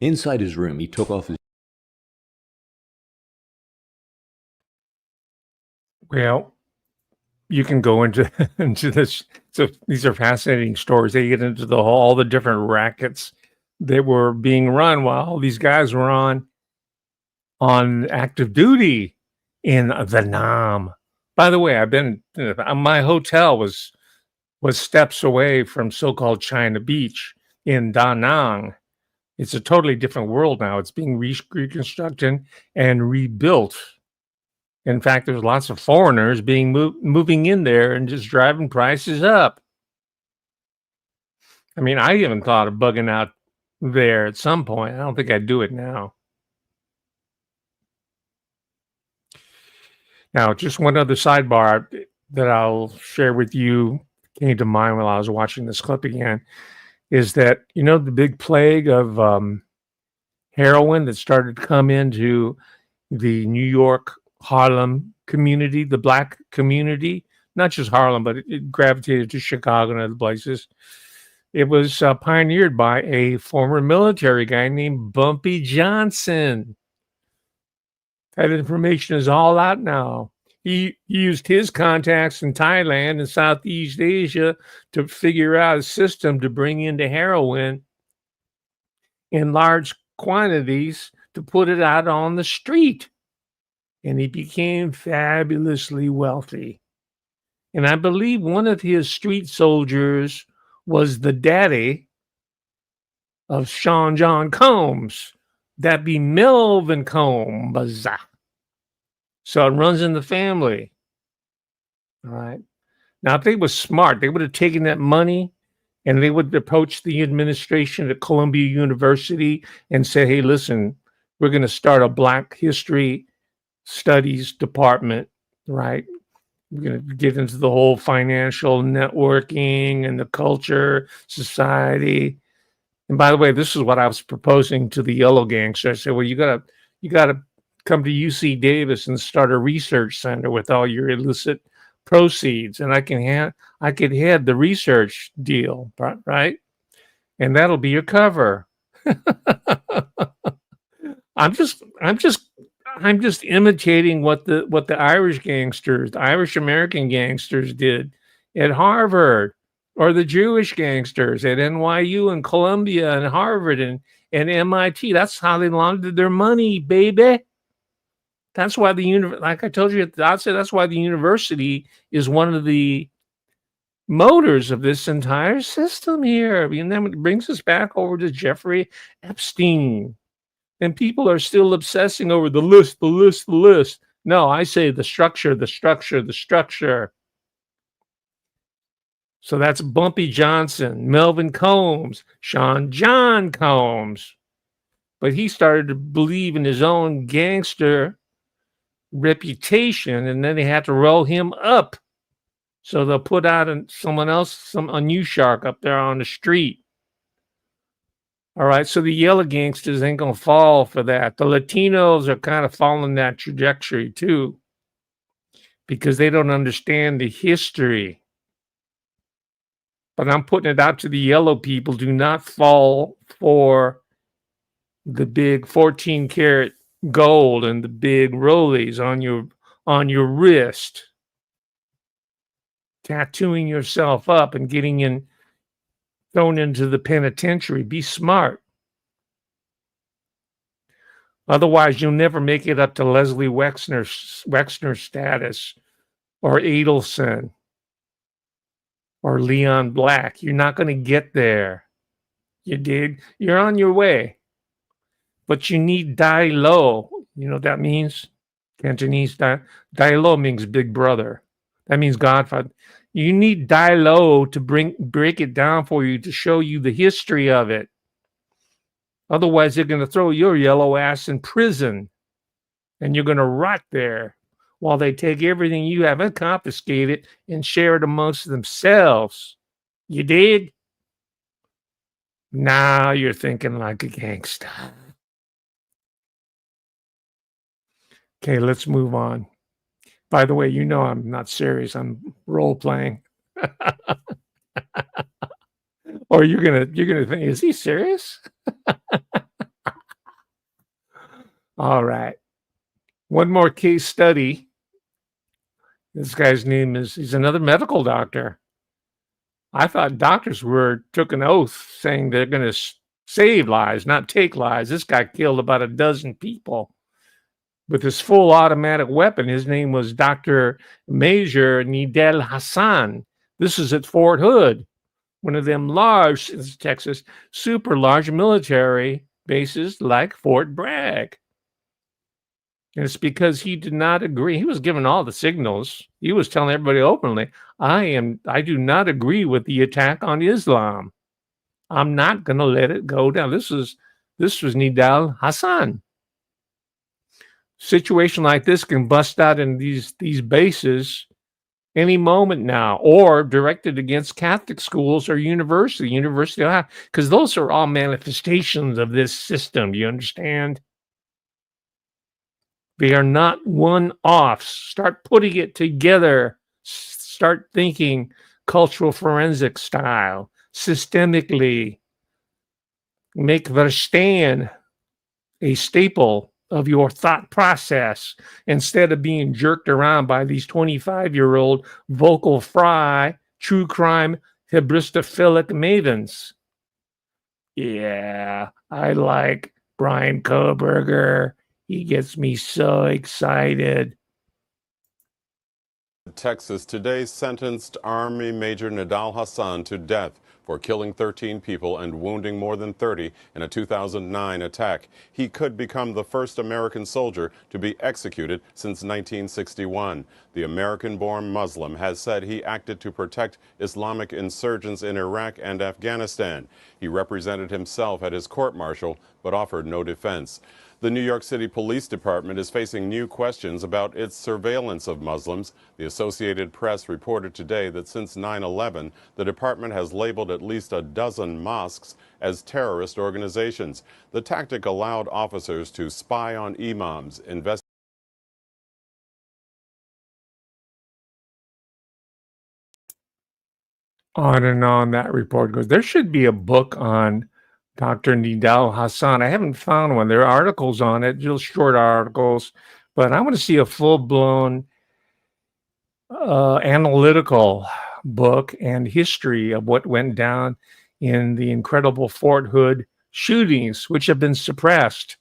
Inside his room, he took off his... Well, you can go into this. So these are fascinating stories. They get into all the different rackets that were being run while these guys were on active duty in Vietnam. By the way, my hotel was steps away from so-called China Beach in Da Nang. It's a totally different world now. It's being reconstructed and rebuilt. In fact, there's lots of foreigners moving in there and just driving prices up. I mean, I even thought of bugging out there at some point. I don't think I'd do it now. Now, just one other sidebar that I'll share with you came to mind while I was watching this clip again is that, the big plague of heroin that started to come into the New York Harlem community, the black community, not just Harlem, but it gravitated to Chicago and other places. It was pioneered by a former military guy named Bumpy Johnson. That information is all out now. He used his contacts in Thailand and Southeast Asia to figure out a system to bring into heroin in large quantities to put it out on the street. And he became fabulously wealthy. And I believe one of his street soldiers was the daddy of Sean John Combs. That'd be Melvin Combs. So it runs in the family. All right. Now, if they were smart, they would have taken that money and they would approach the administration at Columbia University and say, hey, listen, we're going to start a Black History Studies department, right? We're going to get into the whole financial networking and the culture, society. And by the way, this is what I was proposing to the yellow gangster. I said, well, you gotta come to UC Davis and start a research center with all your illicit proceeds, and I could head the research deal, right? And that'll be your cover. I'm just imitating what the Irish gangsters, the Irish American gangsters did at Harvard, or the Jewish gangsters at NYU and Columbia and Harvard and MIT. That's how they laundered their money, baby. That's why like I told you at the outset, that's why the university is one of the motors of this entire system here. And then it brings us back over to Jeffrey Epstein. And people are still obsessing over the list. No, I say the structure. So that's Bumpy Johnson, Melvin Combs, Sean John Combs. But he started to believe in his own gangster reputation, and then they had to roll him up. So they'll put out a new shark up there on the street. All right, so the yellow gangsters ain't going to fall for that. The Latinos are kind of following that trajectory too, because they don't understand the history. But I'm putting it out to the yellow people. Do not fall for the big 14-karat gold and the big rollies on your wrist. Tattooing yourself up and getting thrown into the penitentiary. Be smart. Otherwise, you'll never make it up to Leslie Wexner status or Adelson or Leon Black. You're not going to get there. You dig? You're on your way. But you need Dai Lo. You know what that means? Cantonese. Dai Lo means big brother. That means Godfather. You need Dai Lo to break it down for you, to show you the history of it. Otherwise, they're going to throw your yellow ass in prison. And you're going to rot there while they take everything you have and confiscate it and share it amongst themselves. You dig? Now you're thinking like a gangsta. Okay, let's move on. By the way, I'm not serious. I'm role playing. Or you're gonna think, is he serious? All right. One more case study. This guy's name he's another medical doctor. I thought doctors took an oath saying they're going to save lives, not take lives. This guy killed about a dozen people with his full automatic weapon. His name was Dr. Major Nidal Hassan. This is at Fort Hood, one of them large, Texas, super large military bases like Fort Bragg. And it's because he did not agree. He was given all the signals. He was telling everybody openly, I do not agree with the attack on Islam. I'm not going to let it go down. This was Nidal Hassan. Situation like this can bust out in these bases any moment now, or directed against Catholic schools or university, because those are all manifestations of this system. You understand? They are not one-offs. Start putting it together. Start thinking cultural forensic style, systemically. Make Verstehen a staple of your thought process instead of being jerked around by these 25-year-old vocal fry, true crime, hybristophilic mavens. Yeah, I like Brian Koberger. He gets me so excited. Texas today sentenced Army Major Nidal Hassan to death for killing 13 people and wounding more than 30 in a 2009 attack. He could become the first American soldier to be executed since 1961. The American-born Muslim has said he acted to protect Islamic insurgents in Iraq and Afghanistan. He represented himself at his court-martial but offered no defense. The New York City Police Department is facing new questions about its surveillance of Muslims. The Associated Press reported today that since 9/11, the department has labeled at least a dozen mosques as terrorist organizations. The tactic allowed officers to spy on imams, On and on that report goes. There should be a book on Dr. Nidal Hassan. I haven't found one. There are articles on it, just short articles, but I want to see a full-blown analytical book and history of what went down in the incredible Fort Hood shootings, which have been suppressed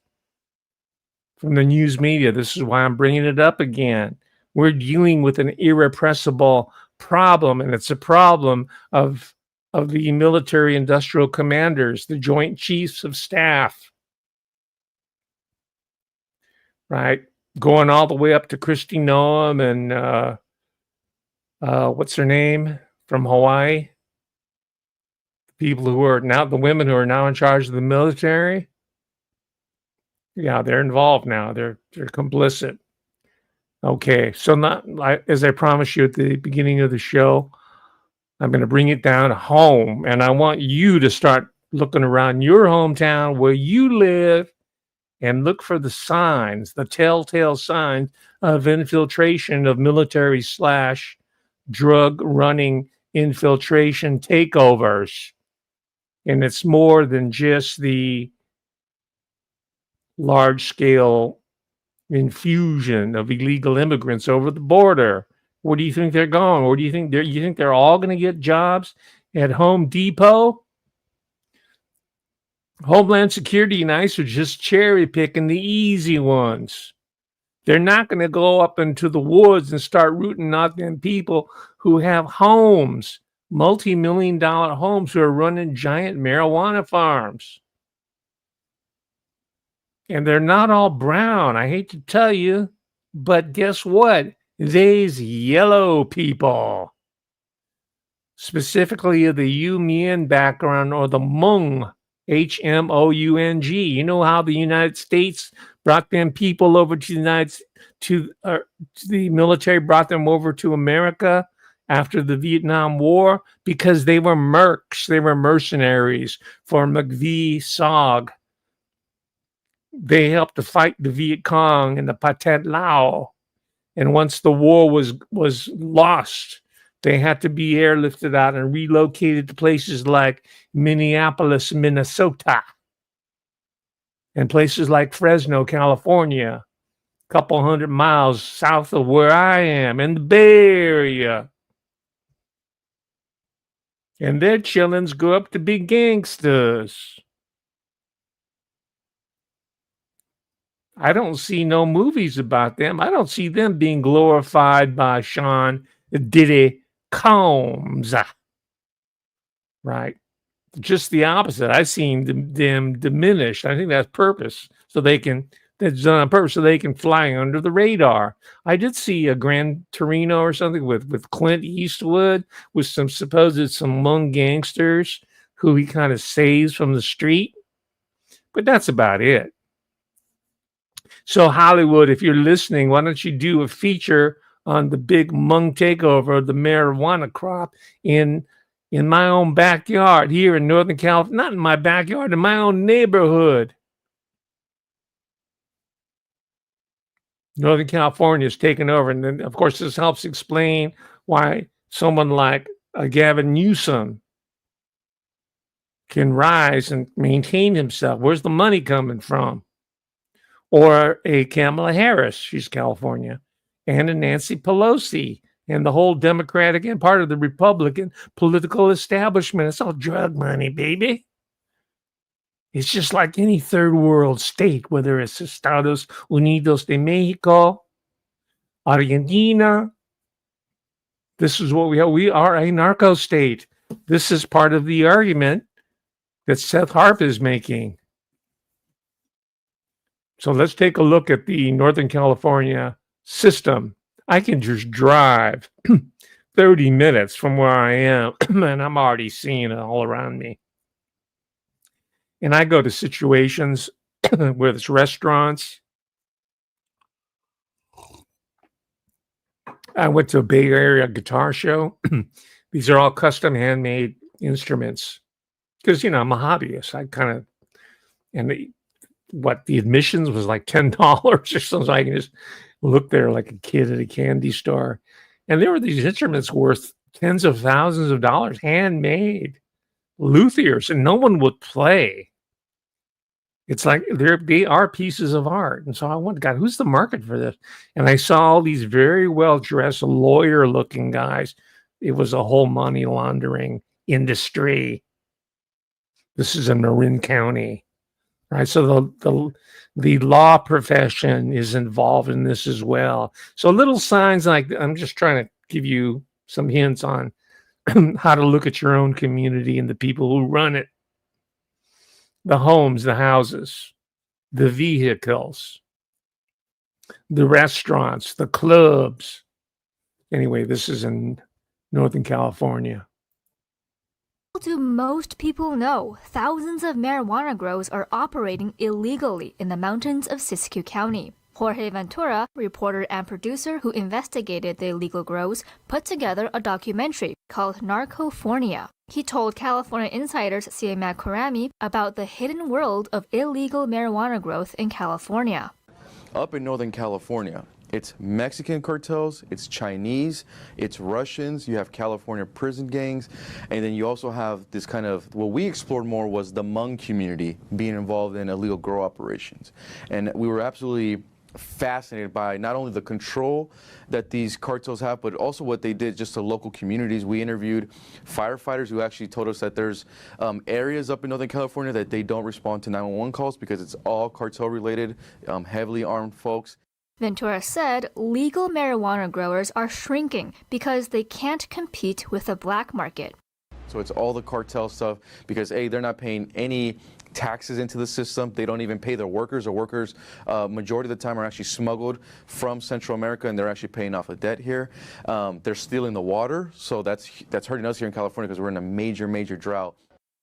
from the news media. This is why I'm bringing it up again. We're dealing with an irrepressible problem, and it's a problem of the military industrial commanders, the Joint Chiefs of Staff, right? Going all the way up to Kristi Noem and what's her name from Hawaii? People who are now, the women who are now in charge of the military. Yeah, they're involved now. They're complicit. Okay, so as I promised you at the beginning of the show, I'm going to bring it down home, and I want you to start looking around your hometown where you live and look for the signs, the telltale signs of infiltration of military / drug running infiltration takeovers. And it's more than just the large scale infusion of illegal immigrants over the border. Where do you think they're going? Where do you think they're all going to get jobs at Home Depot? Homeland Security and ICE are just cherry picking the easy ones. They're not going to go up into the woods and start rooting out them people who have homes, multi-million-dollar homes, who are running giant marijuana farms. And they're not all brown. I hate to tell you, but guess what? They's yellow people. Specifically of the Yu-Mien background, or the Hmong, Hmoung. You know how the United States brought them people over to the military brought them over to America after the Vietnam War? Because they were mercs. They were mercenaries for McVie-Sog. They helped to fight the Viet Cong and the Pathet Lao. And once the war was lost, they had to be airlifted out and relocated to places like Minneapolis, Minnesota, and places like Fresno, California, a couple 100 miles south of where I am in the Bay Area. And their chillins grew up to be gangsters. I don't see no movies about them. I don't see them being glorified by Sean Diddy Combs. Right. Just the opposite. I've seen them diminished. I think that's that's done on purpose so they can fly under the radar. I did see a Gran Torino or something with Clint Eastwood with some Hmong gangsters who he kind of saves from the street, but that's about it. So Hollywood, if you're listening, why don't you do a feature on the big Hmong takeover of the marijuana crop in my own backyard here in Northern California, not in my backyard, in my own neighborhood. Northern California is taking over. And then, of course, this helps explain why someone like Gavin Newsom can rise and maintain himself. Where's the money coming from? Or a Kamala Harris, she's California, and a Nancy Pelosi, and the whole Democratic and part of the Republican political establishment. It's all drug money, baby. It's just like any third world state, whether it's Estados Unidos de Mexico, Argentina. This is what we are. We are a narco state. This is part of the argument that Seth Harp is making. So let's take a look at the Northern California system. I can just drive 30 minutes from where I am, and I'm already seeing it all around me. And I go to situations where there's restaurants. I went to a Bay Area guitar show. These are all custom handmade instruments because, I'm a hobbyist. I kind of, and the admissions was like $10 or something. So I can just look there like a kid at a candy store. And there were these instruments worth tens of thousands of dollars, handmade, luthiers, and no one would play. It's like they are pieces of art. And so I wondered, God, who's the market for this? And I saw all these very well-dressed lawyer-looking guys. It was a whole money laundering industry. This is in Marin County, right? So the law profession is involved in this as well. So little signs like, I'm just trying to give you some hints on how to look at your own community and the people who run it. The homes, the houses, the vehicles, the restaurants, the clubs. Anyway, this is in Northern California. Do most people know thousands of marijuana grows are operating illegally in the mountains of Siskiyou County? Jorge Ventura, reporter and producer who investigated the illegal grows, put together a documentary called Narcofornia. He told California Insider's Siamak Karami about the hidden world of illegal marijuana growth in California. Up in Northern California, it's Mexican cartels, it's Chinese, it's Russians, you have California prison gangs, and then you also have this kind of, what we explored more was the Hmong community being involved in illegal grow operations. And we were absolutely fascinated by not only the control that these cartels have, but also what they did just to local communities. We interviewed firefighters who actually told us that there's areas up in Northern California that they don't respond to 911 calls because it's all cartel related, heavily armed folks. Ventura said legal marijuana growers are shrinking because they can't compete with the black market. So it's all the cartel stuff because A, they're not paying any taxes into the system. They don't even pay their workers. Or workers, majority of the time, are actually smuggled from Central America, and they're actually paying off a debt here. They're stealing the water, so that's hurting us here in California because we're in a major drought.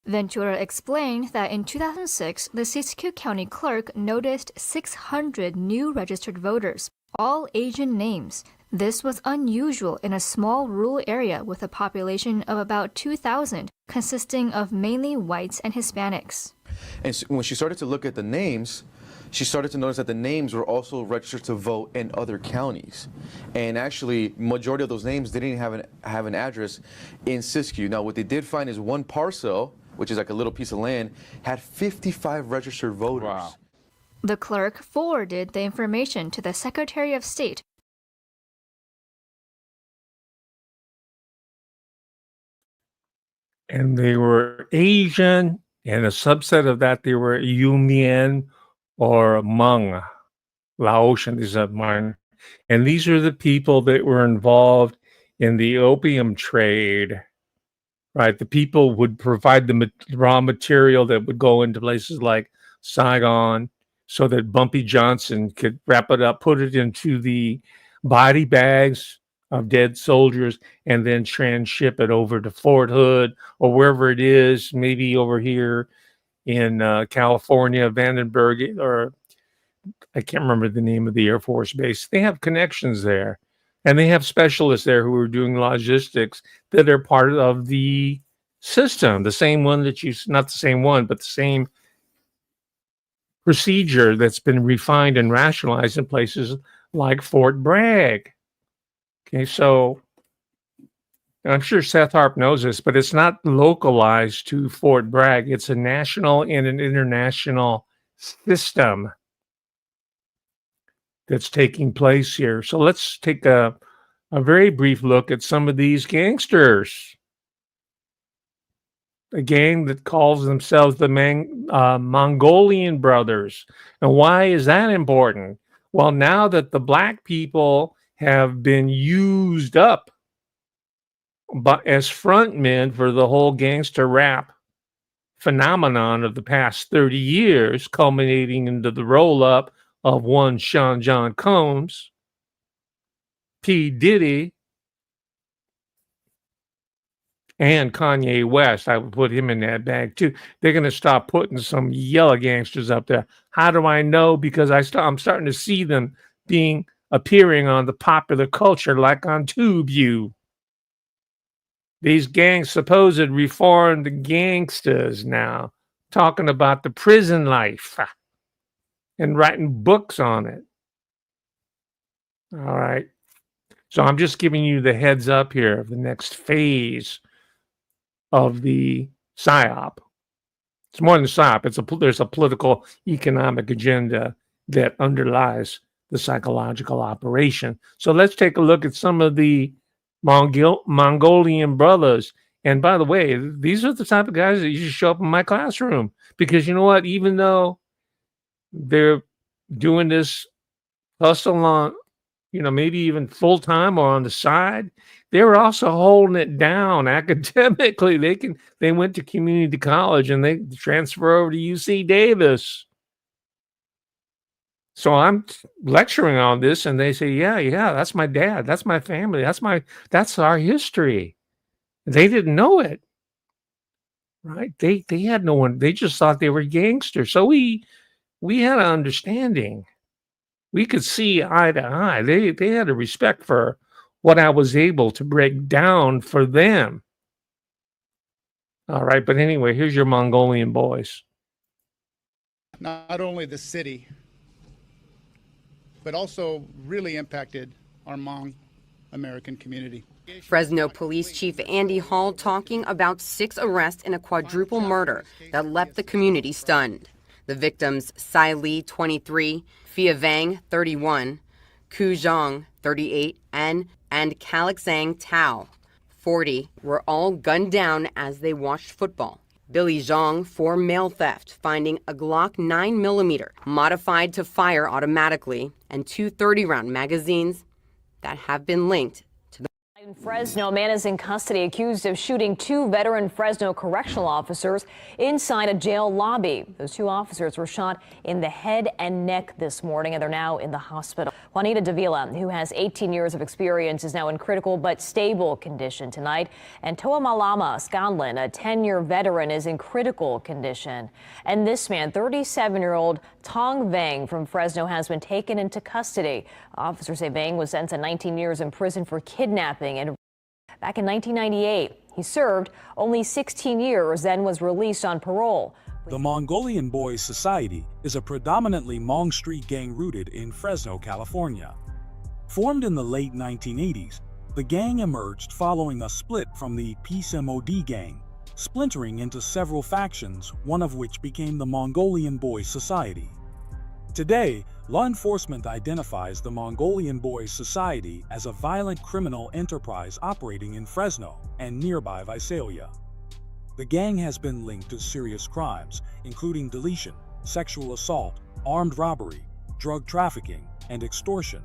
Ventura explained that in 2006, the Siskiyou County clerk noticed 600 new registered voters, all Asian names. This was unusual in a small rural area with a population of about 2,000, consisting of mainly whites and Hispanics. And so when she started to look at the names, she started to notice that the names were also registered to vote in other counties. And actually, majority of those names didn't have an address in Siskiyou. Now, what they did find is one parcel, which is like a little piece of land, had 55 registered voters. Wow. The clerk forwarded the information to the Secretary of State. And they were Asian, and a subset of that, they were Yumian or Hmong, Laotian is a mine. And these are the people that were involved in the opium trade, right? The people would provide the raw material that would go into places like Saigon so that Bumpy Johnson could wrap it up, put it into the body bags of dead soldiers and then transship it over to Fort Hood or wherever it is, maybe over here in California, Vandenberg, or I can't remember the name of the Air Force base. They have connections there, and they have specialists there who are doing logistics that are part of the system, the same one that not the same one, but the same procedure that's been refined and rationalized in places like Fort Bragg. Okay, so I'm sure Seth Harp knows this, but it's not localized to Fort Bragg. It's a national and an international system that's taking place here. So let's take a very brief look at some of these gangsters. A gang that calls themselves the Mongolian Brothers. And why is that important? Well, now that the black people have been used up as frontmen for the whole gangster rap phenomenon of the past 30 years, culminating into the roll-up of one Sean John Combs, P. Diddy, and Kanye West. I would put him in that bag too. They're going to stop putting some yellow gangsters up there. How do I know? Because I'm starting to see them appearing on the popular culture, like on TubeView. These supposed reformed gangsters now talking about the prison life and writing books on it. All right. So I'm just giving you the heads up here of the next phase of the PSYOP. It's more than PSYOP. There's a political economic agenda that underlies the psychological operation. So let's take a look at some of the Mongolian brothers. And by the way, these are the type of guys that you should show up in my classroom, because you know what? Even though they're doing this hustle on, maybe even full time or on the side, they were also holding it down academically. They went to community college and they transfer over to UC Davis. So I'm lecturing on this, and they say, yeah, that's my dad, that's my family, that's our history. They didn't know it, right? They had no one. They just thought they were gangsters. So we had an understanding. We could see eye to eye. They had a respect for what I was able to break down for them. All right, but anyway, here's your Mongolian boys. Not only the city, but also really impacted our Hmong American community. Fresno Police Chief Andy Hall talking about 6 arrests in a quadruple murder that left the community stunned. The victims, Sai Li, 23, Phia Vang, 31, Ku Zhang, 38, and Kalixang Tao, 40, were all gunned down as they watched football. Billy Zhang for mail theft, finding a Glock 9mm modified to fire automatically and 2 30-round magazines that have been linked to the. In Fresno, a man is in custody accused of shooting 2 veteran Fresno correctional officers inside a jail lobby. Those 2 officers were shot in the head and neck this morning, and they're now in the hospital. Juanita Davila, who has 18 years of experience, is now in critical but stable condition tonight. And Toa Malama Scanlon, a 10-year veteran, is in critical condition. And this man, 37-year-old Tong Vang from Fresno, has been taken into custody. Officers say Vang was sentenced to 19 years in prison for kidnapping. And back in 1998, he served only 16 years, then was released on parole. The Mongolian Boys Society is a predominantly Hmong street gang rooted in Fresno, California. Formed in the late 1980s, the gang emerged following a split from the Peace MOD gang, splintering into several factions, one of which became the Mongolian Boys Society. Today, law enforcement identifies the Mongolian Boys Society as a violent criminal enterprise operating in Fresno and nearby Visalia. The gang has been linked to serious crimes, including deletion, sexual assault, armed robbery, drug trafficking, and extortion.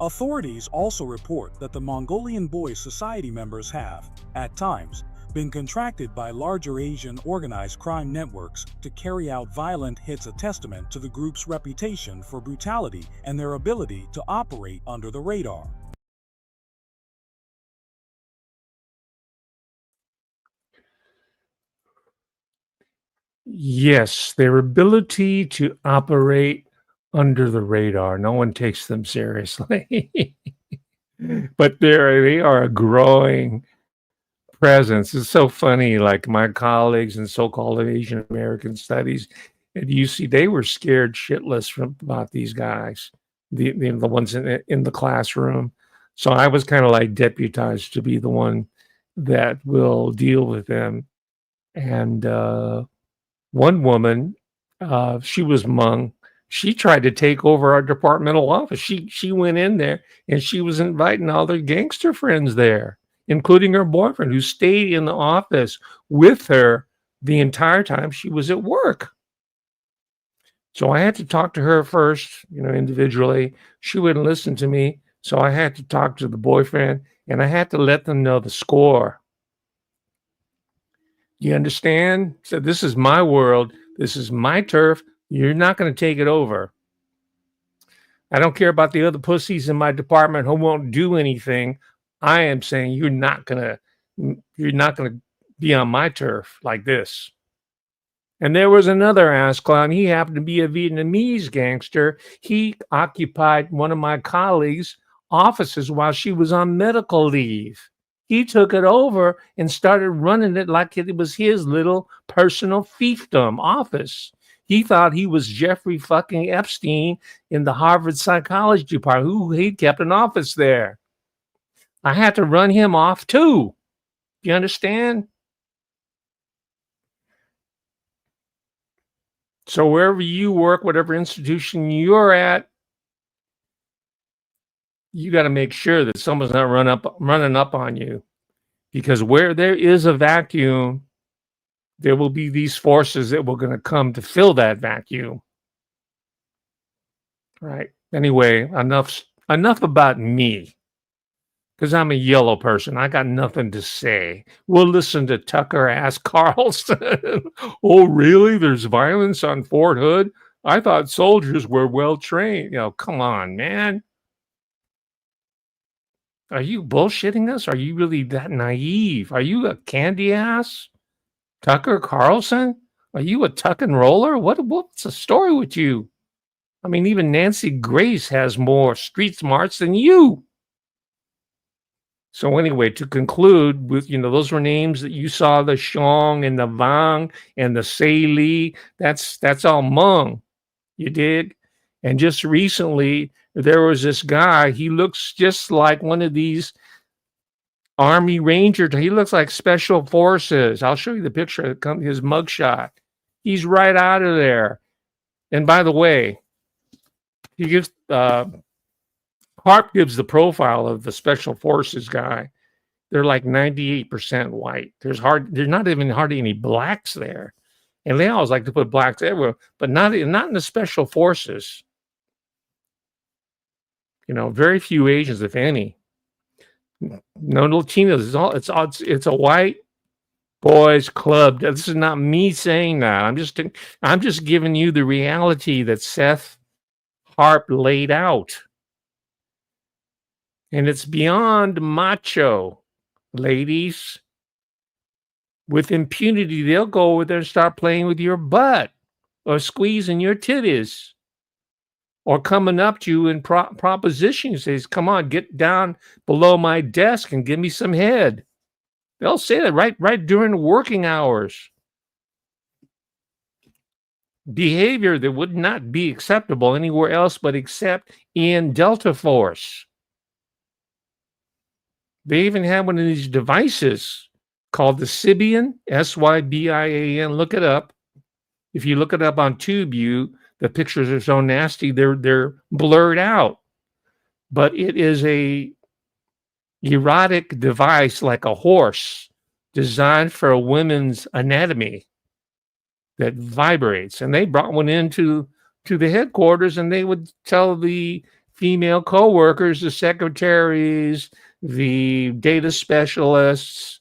Authorities also report that the Mongolian Boys Society members have, at times, been contracted by larger Asian organized crime networks to carry out violent hits, a testament to the group's reputation for brutality and their ability to operate under the radar. Yes, their ability to operate under the radar. No one takes them seriously. But they are a growing presence. It's so funny, like my colleagues in so-called Asian American studies at UC, they were scared shitless about these guys, the ones in the classroom. So I was kind of like deputized to be the one that will deal with them. And one woman, she was Hmong. She tried to take over our departmental office. She went in there and she was inviting all their gangster friends there, including her boyfriend, who stayed in the office with her the entire time she was at work. So I had to talk to her first, individually. She wouldn't listen to me. So I had to talk to the boyfriend and I had to let them know the score. You understand? So this is my world. This is my turf. You're not going to take it over. I don't care about the other pussies in my department who won't do anything. I am saying you're not going to be on my turf like this. And there was another ass clown. He happened to be a Vietnamese gangster. He occupied one of my colleagues' offices while she was on medical leave. He took it over and started running it like it was his little personal fiefdom office. He thought he was Jeffrey fucking Epstein in the Harvard psychology department, who he kept an office there. I had to run him off too. You understand? So wherever you work, whatever institution you're at, you got to make sure that someone's not running up on you. Because where there is a vacuum, there will be these forces that were going to come to fill that vacuum. Right. Anyway, enough about me. Because I'm a yellow person. I got nothing to say. We'll listen to Tucker ask Carlson. Oh, really? There's violence on Fort Hood? I thought soldiers were well trained. Come on, man. Are you bullshitting us? Are you really that naive? Are you a candy ass? Tucker Carlson? Are you a tuck and roller? What's the story with you? I mean, even Nancy Grace has more street smarts than you. So anyway, to conclude with, those were names that you saw, the Shong and the Vang and the Sei Li. That's all Hmong. You dig? And just recently, there was this guy. He looks just like one of these Army Ranger. He looks like Special Forces. I'll show you the picture. His mugshot. He's right out of there. And by the way, he gives Harp gives the profile of the Special Forces guy. They're like 98% white. There's not even hardly any blacks there. And they always like to put blacks everywhere, but not in the Special Forces. Very few Asians, if any. No Latinos. It's a white boys club. This is not me saying that. I'm just giving you the reality that Seth Harp laid out. And it's beyond macho, ladies. With impunity, they'll go over there and start playing with your butt or squeezing your titties or coming up to you in proposition. Says, come on, get down below my desk and give me some head. They'll say that right during working hours. Behavior that would not be acceptable anywhere else but except in Delta Force. They even have one of these devices called the Sybian, Sybian. Look it up. If you look it up on TubeView, the pictures are so nasty, they're blurred out. But it is a erotic device like a horse designed for a women's anatomy that vibrates. And they brought one into the headquarters, and they would tell the female co-workers, the secretaries, the data specialists,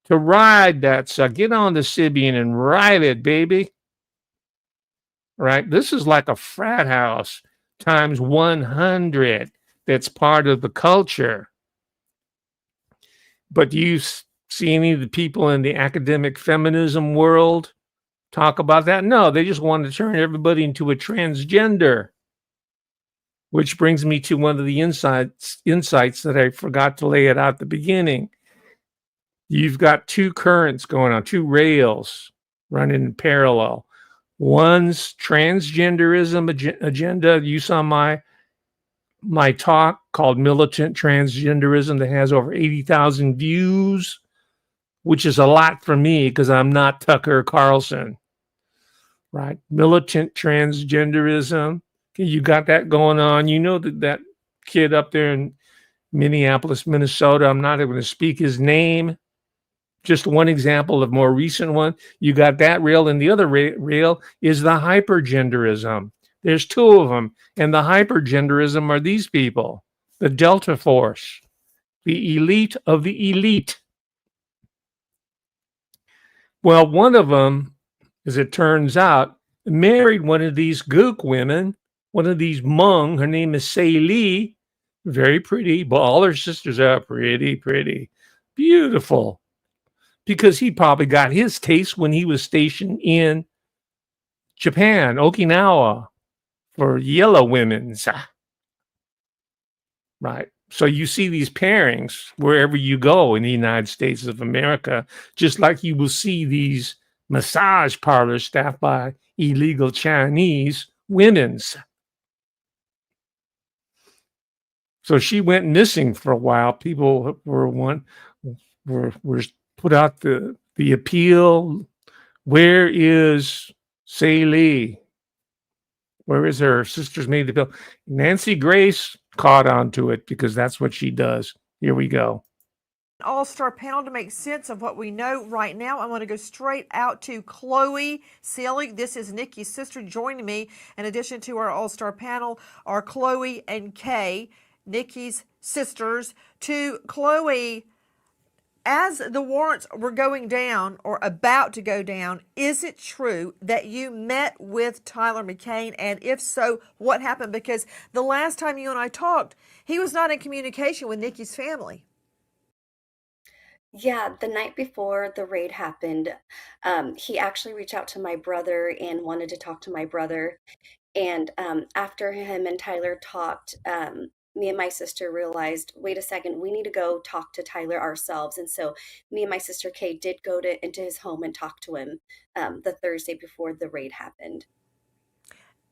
to ride that. So get on the Sybian and ride it, baby. Right? This is like a frat house times 100 that's part of the culture. But do you see any of the people in the academic feminism world talk about that? No, they just wanted to turn everybody into a transgender. Which brings me to one of the insights that I forgot to lay it out at the beginning. You've got two currents going on, two rails running in parallel. One's transgenderism agenda. You saw my talk called Militant Transgenderism that has over 80,000 views, which is a lot for me because I'm not Tucker Carlson, right? Militant transgenderism. Okay, you got that going on. You know that kid up there in Minneapolis, Minnesota, I'm not even going to speak his name. Just one example of more recent one. You got that rail, and the other rail is the hypergenderism. There's two of them, and the hypergenderism are these people, the Delta Force, the elite of the elite. Well, one of them, as it turns out, married one of these gook women, one of these Hmong. Her name is Sei Lee, very pretty, but all her sisters are pretty, beautiful. Because he probably got his taste when he was stationed in Japan, Okinawa, for yellow women's. Right. So you see these pairings wherever you go in the United States of America, just like you will see these massage parlors staffed by illegal Chinese women's. So she went missing for a while. People were put out the appeal. Where is Sei Lee? Where is her sister's made the bill? Nancy Grace caught on to it because that's what she does. Here we go. All-star panel to make sense of what we know right now. I want to go straight out to Chloe Seelig. This is Nikki's sister joining me. In addition to our all-star panel are Chloe and Kay, Nikki's sisters. To Chloe, as the warrants were going down or about to go down, is it true that you met with Tyler McCain? And if so, what happened? Because the last time you and I talked, he was not in communication with Nikki's family. Yeah, the night before the raid happened, he actually reached out to my brother and wanted to talk to my brother. And after him and Tyler talked, me and my sister realized, wait a second, we need to go talk to Tyler ourselves. And so me and my sister Kay did go into his home and talk to him the Thursday before the raid happened.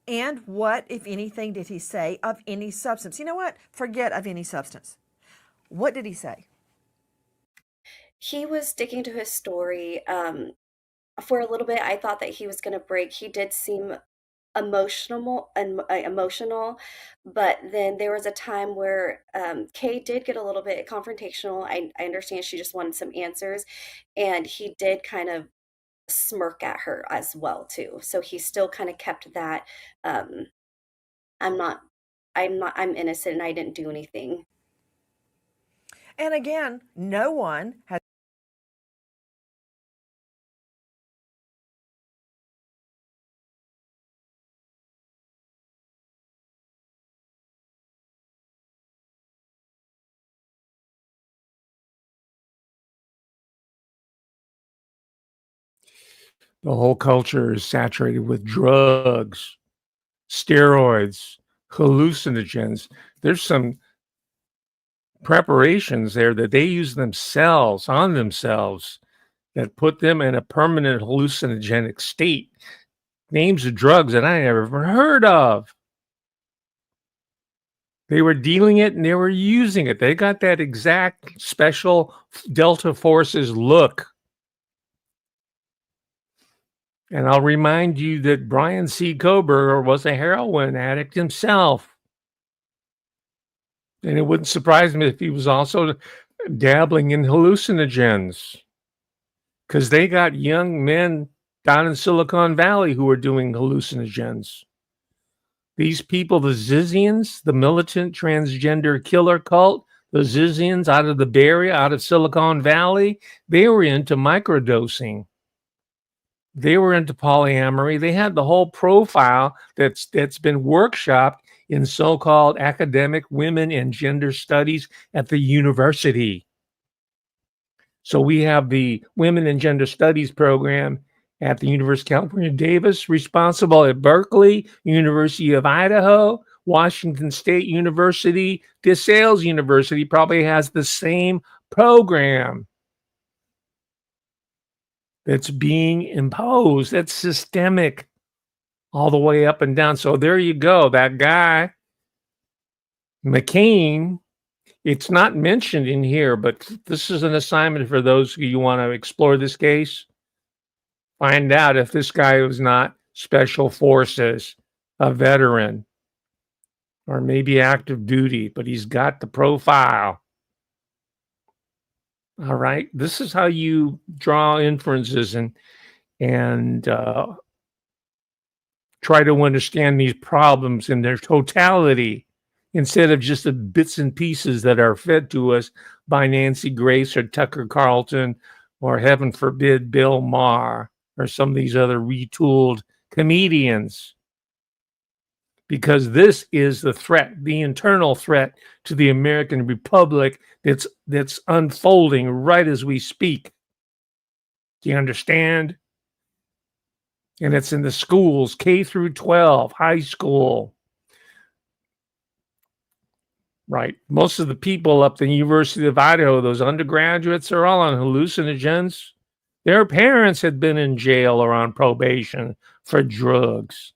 And what, if anything, did he say of any substance? You know what? Forget of any substance. What did he say? He was sticking to his story. For a little bit, I thought that he was going to break. He did seem emotional, but then there was a time where Kay did get a little bit confrontational. I understand she just wanted some answers, and he did kind of smirk at her as well too. So he still kind of kept that I'm innocent and I didn't do anything. And again, no one has The whole culture is saturated with drugs, steroids, hallucinogens. There's some preparations there that they use themselves on themselves that put them in a permanent hallucinogenic state. Names of drugs that I never even heard of. They were dealing it and they were using it. They got that exact special Delta Forces look. And I'll remind you that Brian C. Koberger was a heroin addict himself. And it wouldn't surprise me if he was also dabbling in hallucinogens. Because they got young men down in Silicon Valley who are doing hallucinogens. These people, the Zizians, the militant transgender killer cult, the Zizians out of the Bay Area, out of Silicon Valley, they were into microdosing. They were into polyamory. They had the whole profile that's been workshopped in so-called academic women and gender studies at the university. So we have the Women and Gender Studies program at the University of California, Davis, responsible at Berkeley, University of Idaho, Washington State University, DeSales University probably has the same program that's being imposed. That's systemic all the way up and down. So there you go. That guy, McCain, it's not mentioned in here, but this is an assignment for those who you want to explore this case. Find out if this guy was not special forces, a veteran, or maybe active duty, but he's got the profile. All right. This is how you draw inferences and try to understand these problems in their totality instead of just the bits and pieces that are fed to us by Nancy Grace or Tucker Carlson or, heaven forbid, Bill Maher or some of these other retooled comedians. Because this is the threat, the internal threat to the American Republic that's unfolding right as we speak. Do you understand? And it's in the schools, K through 12, high school. Right. Most of the people up at the University of Idaho, those undergraduates, are all on hallucinogens. Their parents had been in jail or on probation for drugs.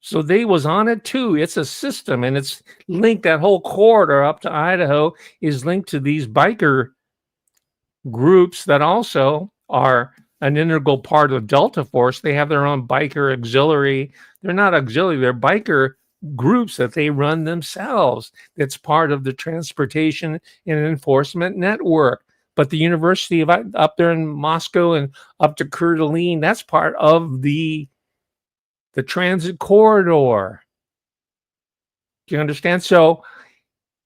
So they was on it too. It's a system, and it's linked. That whole corridor up to Idaho is linked to these biker groups that also are an integral part of Delta Force. They have their own biker auxiliary. They're not auxiliary, they're biker groups that they run themselves. That's part of the transportation and enforcement network. But the University of up there in Moscow and up to Coeur d'Alene, that's part of the transit corridor. Do you understand? So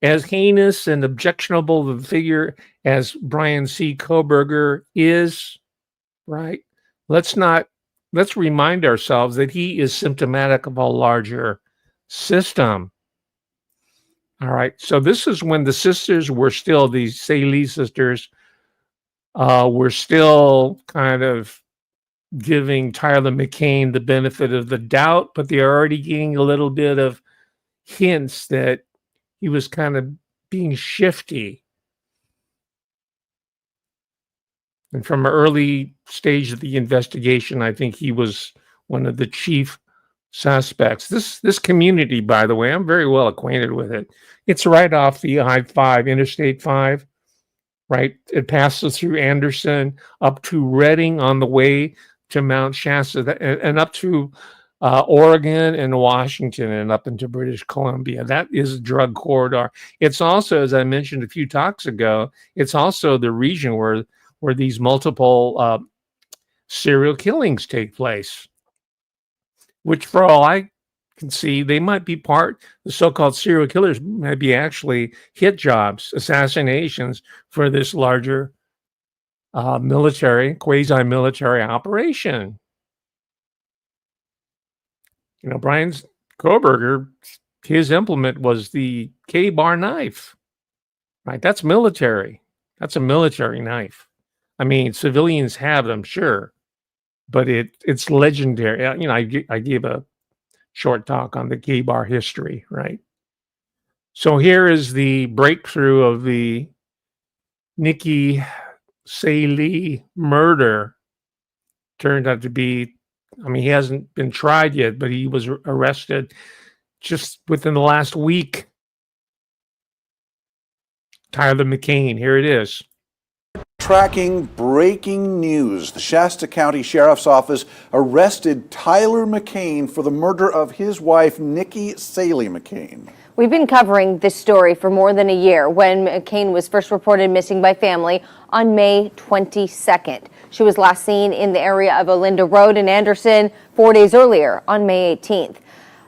as heinous and objectionable the figure as Brian C. Koberger is, right, let's remind ourselves that he is symptomatic of a larger system. All right. So this is when the sisters were still, these Saley sisters, were still kind of giving Tyler McCain the benefit of the doubt, but they're already getting a little bit of hints that he was kind of being shifty. And from an early stage of the investigation, I think he was one of the chief suspects. This community, by the way, I'm very well acquainted with it. It's right off the I-5, Interstate 5, right? It passes through Anderson up to Redding on the way to Mount Shasta and up to Oregon and Washington and up into British Columbia. That is a drug corridor. It's also, as I mentioned a few talks ago, it's also the region where these multiple serial killings take place, which for all I can see, they might be the so-called serial killers might be actually hit jobs, assassinations for this larger quasi-military operation. You know, Brian Koberger, his implement was the K-bar knife, right? That's military. That's a military knife. I mean, civilians have them, sure, but it's legendary. You know, I gave a short talk on the K-bar history, right? So here is the breakthrough of the Nikki Saley murder. Turned out to be, I mean, he hasn't been tried yet, but he was arrested just within the last week. Tyler McCain, here it is. Tracking breaking news. The Shasta County Sheriff's Office arrested Tyler McCain for the murder of his wife, Nikki Saley McCain. We've been covering this story for more than a year when McCain was first reported missing by family on May 22nd. She was last seen in the area of Olinda Road in Anderson 4 days earlier on May 18th.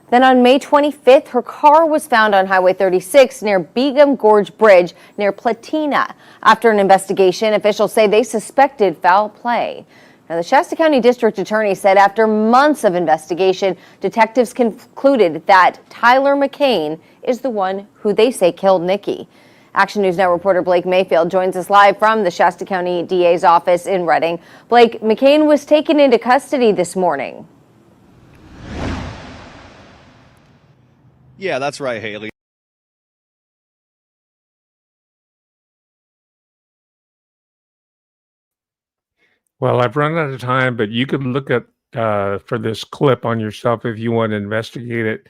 Then on May 25th, her car was found on Highway 36 near Begum Gorge Bridge near Platina. After an investigation, officials say they suspected foul play. Now, the Shasta County District Attorney said after months of investigation, detectives concluded that Tyler McCain is the one who they say killed Nikki. Action News Now reporter Blake Mayfield joins us live from the Shasta County DA's office in Redding. Blake, McCain was taken into custody this morning. Yeah, that's right, Haley. Well, I've run out of time, but you could look at for this clip on yourself if you want to investigate it.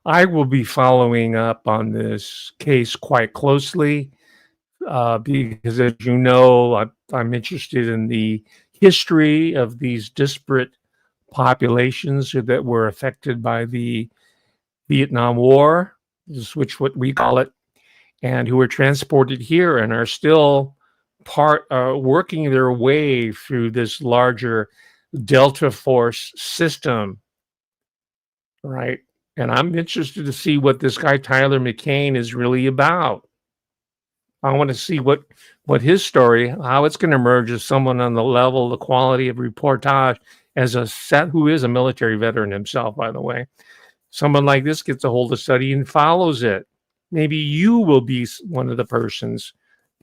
I will be following up on this case quite closely because, as you know, I'm interested in the history of these disparate populations that were affected by the Vietnam War, which what we call it, and who were transported here and are still working their way through this larger Delta Force system, right? And I'm interested to see what this guy Tyler McCain is really about. I want to see what his story, how it's going to emerge as someone on the level, the quality of reportage, as who is a military veteran himself, by the way. Someone like this gets a hold of study and follows it. Maybe you will be one of the persons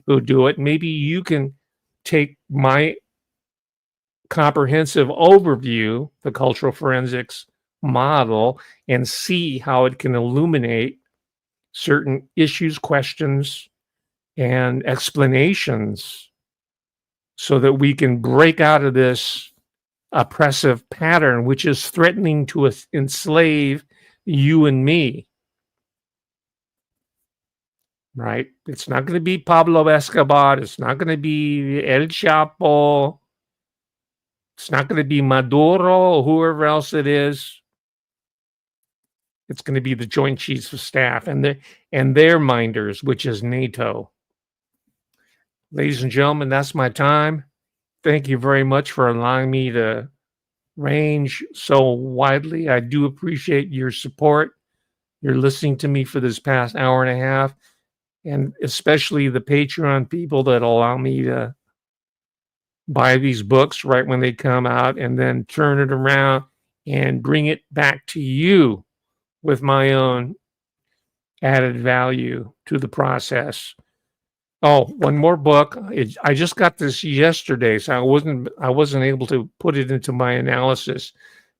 who do it. Maybe you can take my comprehensive overview, the cultural forensics model, and see how it can illuminate certain issues, questions, and explanations so that we can break out of this oppressive pattern, which is threatening to enslave you and me. Right? It's not going to be Pablo Escobar. It's not going to be El Chapo. It's not going to be Maduro or whoever else it is. It's going to be the Joint Chiefs of Staff and their minders, which is NATO. Ladies and gentlemen, that's my time. Thank you very much for allowing me to range so widely. I do appreciate your support. You're listening to me for this past hour and a half, and especially the Patreon people that allow me to buy these books right when they come out and then turn it around and bring it back to you with my own added value to the process. Oh, one more book. I just got this yesterday, so I wasn't able to put it into my analysis.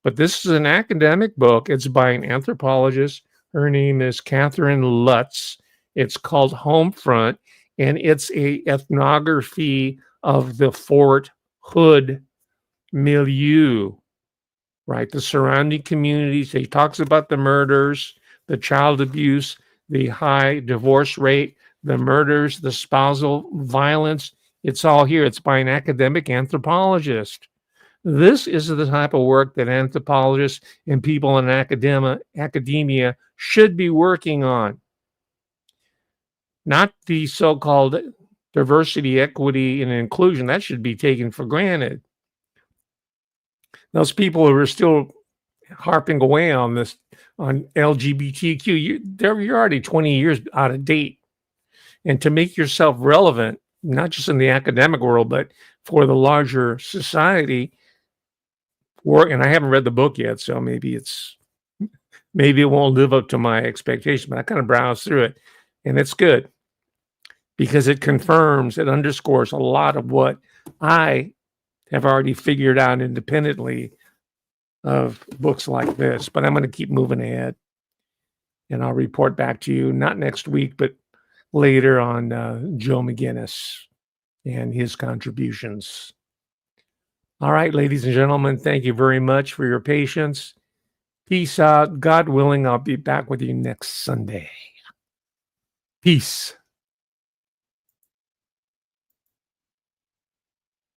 But this is an academic book. It's by an anthropologist. Her name is Catherine Lutz. It's called Homefront, and it's a ethnography of the Fort Hood milieu, right? The surrounding communities. He talks about the murders, the child abuse, the high divorce rate, the murders, the spousal violence. It's all here. It's by an academic anthropologist. This is the type of work that anthropologists and people in academia should be working on. Not the so-called diversity, equity, and inclusion. That should be taken for granted. Those people who are still harping away on this, on LGBTQ, you're already 20 years out of date. And to make yourself relevant, not just in the academic world, but for the larger society, and I haven't read the book yet, so maybe it won't live up to my expectation, but I kind of browsed through it, and it's good because it underscores a lot of what I have already figured out independently of books like this. But I'm going to keep moving ahead, and I'll report back to you, not next week, but later on Joe McGinnis and his contributions. All right, ladies and gentlemen, thank you very much for your patience. Peace out. God willing, I'll be back with you next Sunday. Peace.